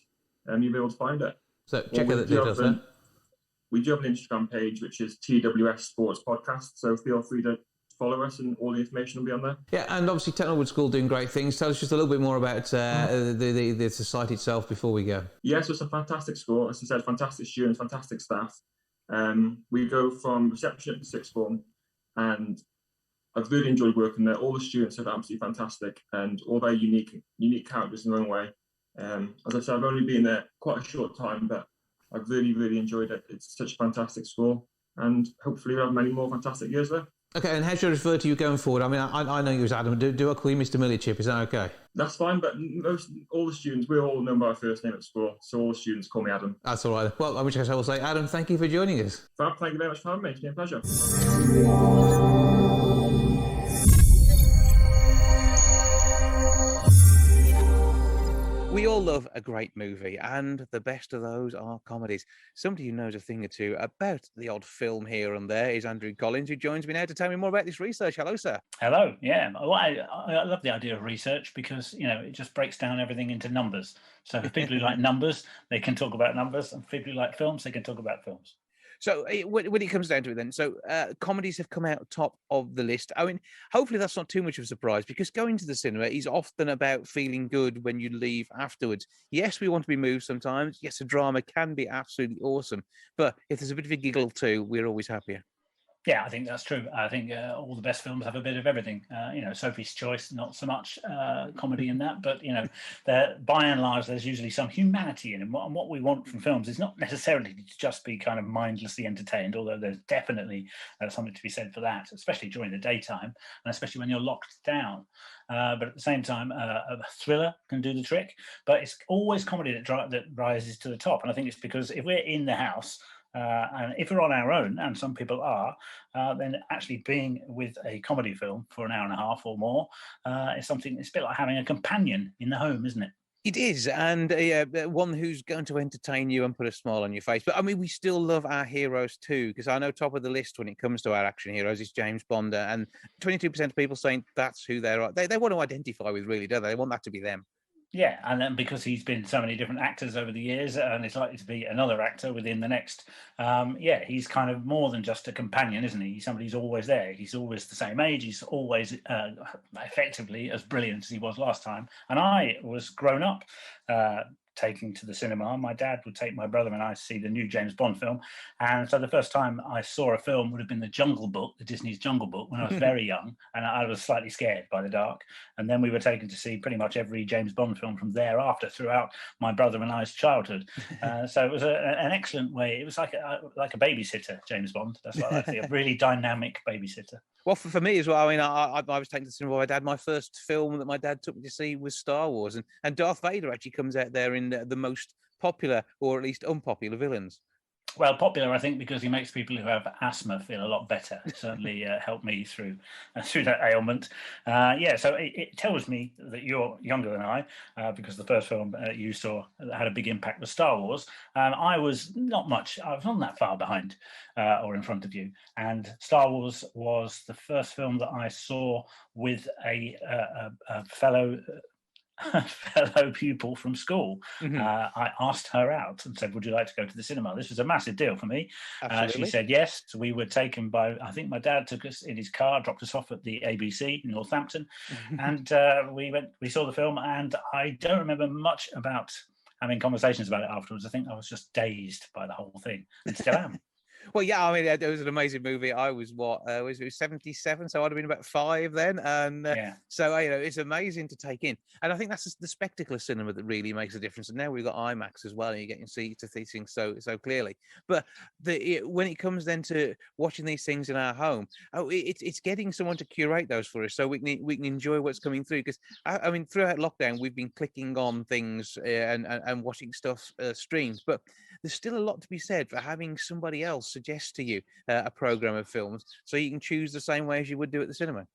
you'll be able to find it. So check out the details there. We do have an Instagram page, which is TWS Sports Podcast. So feel free to follow us, and all the information will be on there. Yeah, and obviously Tettenhall School doing great things. Tell us just a little bit more about the site itself before we go. Yeah, so it's a fantastic school. As I said, fantastic students, fantastic staff. We go from reception to sixth form, and I've really enjoyed working there. All the students are absolutely fantastic, and all very unique characters in their own way. As I said, I've only been there quite a short time, but I've really enjoyed it. It's such a fantastic school, and hopefully we'll have many more fantastic years there. Okay, and how should I refer to you going forward? I mean, I know you as Adam. Do I call you Mr. Millichip? Is that okay? That's fine, but all the students, we're all known by our first name at school, so all the students call me Adam. That's all right. Well, in which case I will say, Adam, thank you for joining us. Fab, thank you very much for having me. It's been a pleasure. We all love a great movie, and the best of those are comedies. Somebody who knows a thing or two about the odd film here and there is Andrew Collins, who joins me now to tell me more about this research. Hello, sir. Hello. Yeah, well, I love the idea of research because, it just breaks down everything into numbers. So for people who like numbers, they can talk about numbers, and for people who like films, they can talk about films. So when it comes down to it then, so comedies have come out top of the list. I mean, hopefully that's not too much of a surprise, because going to the cinema is often about feeling good when you leave afterwards. Yes, we want to be moved sometimes. Yes, a drama can be absolutely awesome. But if there's a bit of a giggle too, we're always happier. Yeah, I think that's true. I think all the best films have a bit of everything. Sophie's Choice, not so much comedy in that, but, by and large, there's usually some humanity in them. And what we want from films is not necessarily to just be kind of mindlessly entertained, although there's definitely something to be said for that, especially during the daytime, and especially when you're locked down. But at the same time, a thriller can do the trick. But it's always comedy that rises to the top. And I think it's because if we're in the house, and if we're on our own, and some people are, then actually being with a comedy film for an hour and a half or more is something. It's a bit like having a companion in the home, isn't it? It is, and one who's going to entertain you and put a smile on your face. But I mean, we still love our heroes too, because I know top of the list when it comes to our action heroes is James Bond, and 22% of people saying that's who they are. They want to identify with, really, don't they? They want that to be them. Yeah, and then because he's been so many different actors over the years, and it's likely to be another actor within the next, he's kind of more than just a companion, isn't he? He's somebody who's always there. He's always the same age. He's always effectively as brilliant as he was last time. And I was grown up taking to the cinema. My dad would take my brother and I to see the new James Bond film. And so the first time I saw a film would have been the Jungle Book, the Disney's Jungle Book, when I was very young, and I was slightly scared by the dark. And then we were taken to see pretty much every James Bond film from thereafter throughout my brother and I's childhood. So it was an excellent way. It was like a babysitter, James Bond. That's what I think, a really dynamic babysitter. Well, for me as well, I mean, I was taken to the cinema by my dad. My first film that my dad took me to see was Star Wars, and Darth Vader actually comes out there in the most popular, or at least unpopular, villains. Well, popular, I think, because he makes people who have asthma feel a lot better. It certainly helped me through that ailment. So it tells me that you're younger than I, because the first film you saw that had a big impact was Star Wars. I was not that far behind or in front of you. And Star Wars was the first film that I saw with a fellow pupil from school. I asked her out and said, would you like to go to the cinema? This was a massive deal for me. She said yes. So we were taken by, I think my dad took us in his car, dropped us off at the ABC in Northampton, and we saw the film, and I don't remember much about having conversations about it afterwards. I think I was just dazed by the whole thing, and still am. Well, yeah, I mean, it was an amazing movie. I was was it 77? So I'd have been about 5 then, and so it's amazing to take in. And I think that's the spectacle of cinema that really makes a difference. And now we've got IMAX as well, and you're getting to see things so clearly. But when it comes then to watching these things in our home, it's getting someone to curate those for us, so we can enjoy what's coming through. Because I mean, throughout lockdown, we've been clicking on things and watching stuff streamed, but there's still a lot to be said for having somebody else suggest to you a program of films, so you can choose the same way as you would do at the cinema.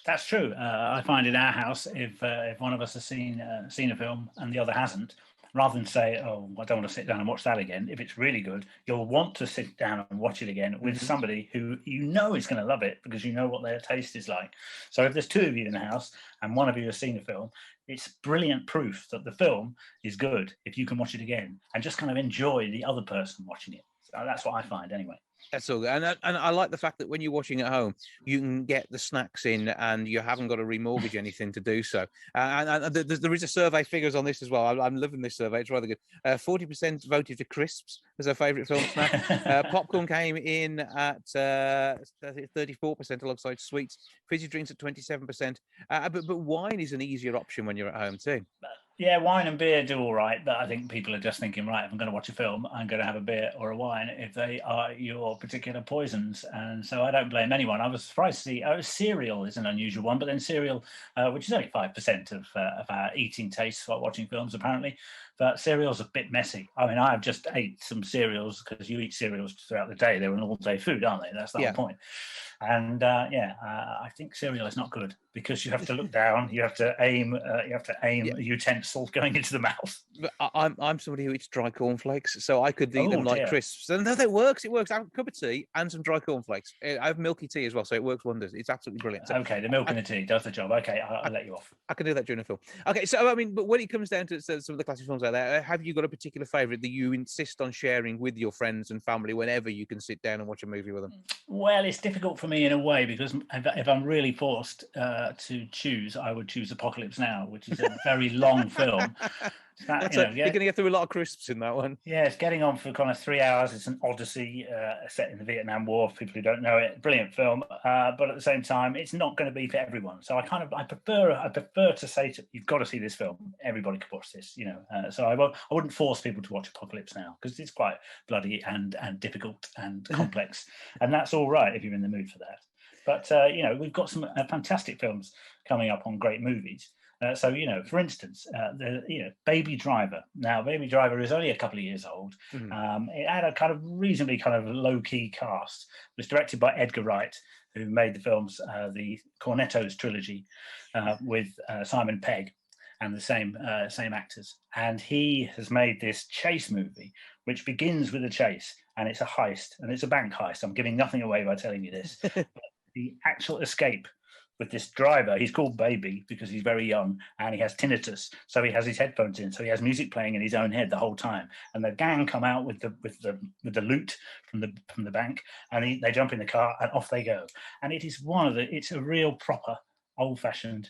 That's true. I find in our house, if one of us has seen a film and the other hasn't, rather than say, "Oh, I don't want to sit down and watch that again," if it's really good, you'll want to sit down and watch it again with somebody who you know is going to love it, because you know what their taste is like. So if there's 2 of you in the house and one of you has seen a film, it's brilliant proof that the film is good if you can watch it again and just kind of enjoy the other person watching it. So that's what I find anyway. That's all good. And I like the fact that when you're watching at home, you can get the snacks in and you haven't got to remortgage anything to do so. And there is a survey figures on this as well. I'm loving this survey. It's rather good. 40% voted for crisps as their favourite film snack. Popcorn came in at 34% alongside sweets. Fizzy drinks at 27%. But wine is an easier option when you're at home too. Yeah, wine and beer do all right, but I think people are just thinking, right, if I'm going to watch a film, I'm going to have a beer or a wine if they are your particular poisons. And so I don't blame anyone. I was surprised to see cereal is an unusual one, but then cereal, which is only 5% of our eating tastes while watching films, apparently. But cereal's a bit messy. I mean, I've just ate some cereals, because you eat cereals throughout the day. They're an all-day food, aren't they? That's the whole point. And I think cereal is not good, because you have to look down, you have to aim a utensil going into the mouth. But I'm somebody who eats dry cornflakes, so I could eat them like crisps. And that works. It works. I have a cup of tea and some dry cornflakes. I have milky tea as well, so it works wonders. It's absolutely brilliant. So okay, the milk and the tea does the job. Okay, I'll let you off. I can do that during a film. Okay, so I mean, but when it comes down to some of the classic films out there, have you got a particular favourite that you insist on sharing with your friends and family whenever you can sit down and watch a movie with them? Well, it's difficult for me in a way, because if I'm really forced to choose, I would choose Apocalypse Now, which is a very long film. You're going to get through a lot of crisps in that one. Yeah, it's getting on for kind of 3 hours. It's an odyssey set in the Vietnam War, for people who don't know it. Brilliant film, but at the same time, it's not going to be for everyone. So I prefer to say you've got to see this film. Everybody could watch this, So I wouldn't force people to watch Apocalypse Now, because it's quite bloody and difficult and complex, and that's all right if you're in the mood for that. But we've got some fantastic films coming up on Great Movies. For instance, Baby Driver. Now, Baby Driver is only a couple of years old. It had a kind of reasonably kind of low-key cast. It was directed by Edgar Wright, who made the films, the Cornettos trilogy, with Simon Pegg and the same actors. And he has made this chase movie, which begins with a chase, and it's a heist, and it's a bank heist. I'm giving nothing away by telling you this. But the actual escape with this driver, he's called Baby because he's very young and he has tinnitus, so he has his headphones in, so he has music playing in his own head the whole time. And the gang come out with the loot from the bank, and they jump in the car and off they go. And it is it's a real proper old-fashioned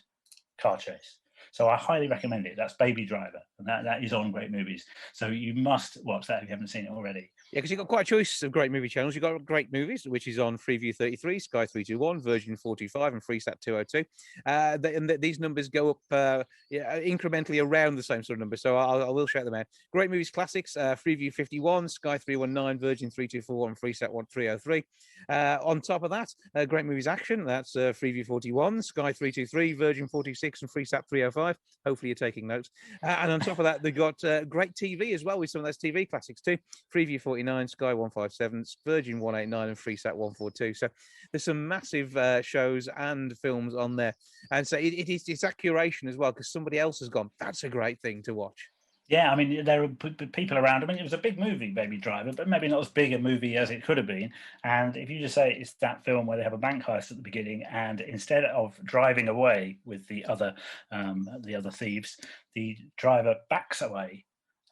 car chase. So I highly recommend it. That's Baby Driver, and that is on Great Movies. So you must watch that if you haven't seen it already. Yeah, because you've got quite a choice of great movie channels. You've got Great Movies, which is on Freeview 33, Sky 321, Virgin 425, and Freesat 202. And these numbers go up incrementally around the same sort of number. So I will shout them out. Great Movies Classics, Freeview 51, Sky 319, Virgin 324, and Freesat 303. On top of that, Great Movies Action, that's Freeview 41, Sky 323, Virgin 46, and Freesat 305. Hopefully you're taking notes. And on top of that, they've got Great TV as well, with some of those TV classics too. Freeview 49, Sky 157, Virgin 189, and Freesat 142. So there's some massive shows and films on there. And so it's that curation as well, because somebody else has gone, that's a great thing to watch. Yeah, I mean, there are people around. I mean, it was a big movie, Baby Driver, but maybe not as big a movie as it could have been. And if you just say it's that film where they have a bank heist at the beginning, and instead of driving away with the other thieves, the driver backs away.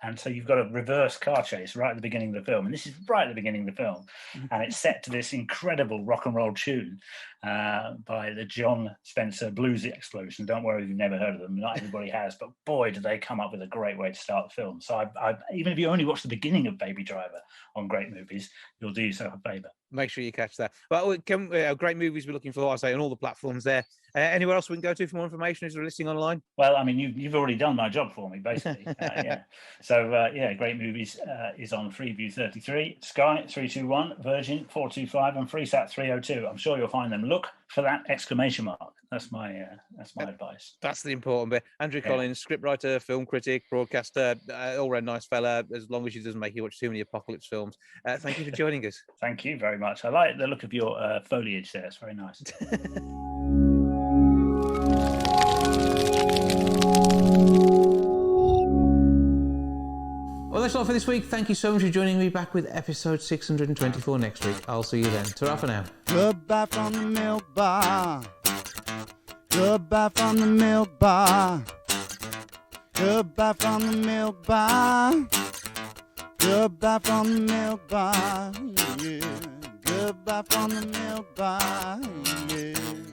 And so you've got a reverse car chase right at the beginning of the film. And this is right at the beginning of the film. And it's set to this incredible rock and roll tune. by the John Spencer Blues Explosion. Don't worry if you've never heard of them. Not everybody has, but boy, did they come up with a great way to start the film. So even if you only watch the beginning of Baby Driver on Great Movies, you'll do yourself a favour. Make sure you catch that. Well, great movies we're looking for, I say, on all the platforms there. Anywhere else we can go to for more information? Is there a listing online? Well, I mean, you've already done my job for me, basically. Yeah. So, Great Movies is on Freeview 33, Sky 321, Virgin 425, and FreeSat 302. I'm sure you'll find them. Look for that exclamation mark. That's my advice. That's the important bit. Andrew Collins, scriptwriter, film critic, broadcaster, all-round nice fella, as long as he doesn't make you watch too many apocalypse films. Thank you for joining us. Thank you very much. I like the look of your foliage there. It's very nice. Well, that's all for this week. Thank you so much for joining me. Back with episode 624 next week. I'll see you then. Ta-ra for now. Goodbye from the milk bar. Goodbye from the milk bar. Goodbye from the milk bar. Goodbye from the milk bar. Yeah. Goodbye from the milk bar. Yeah.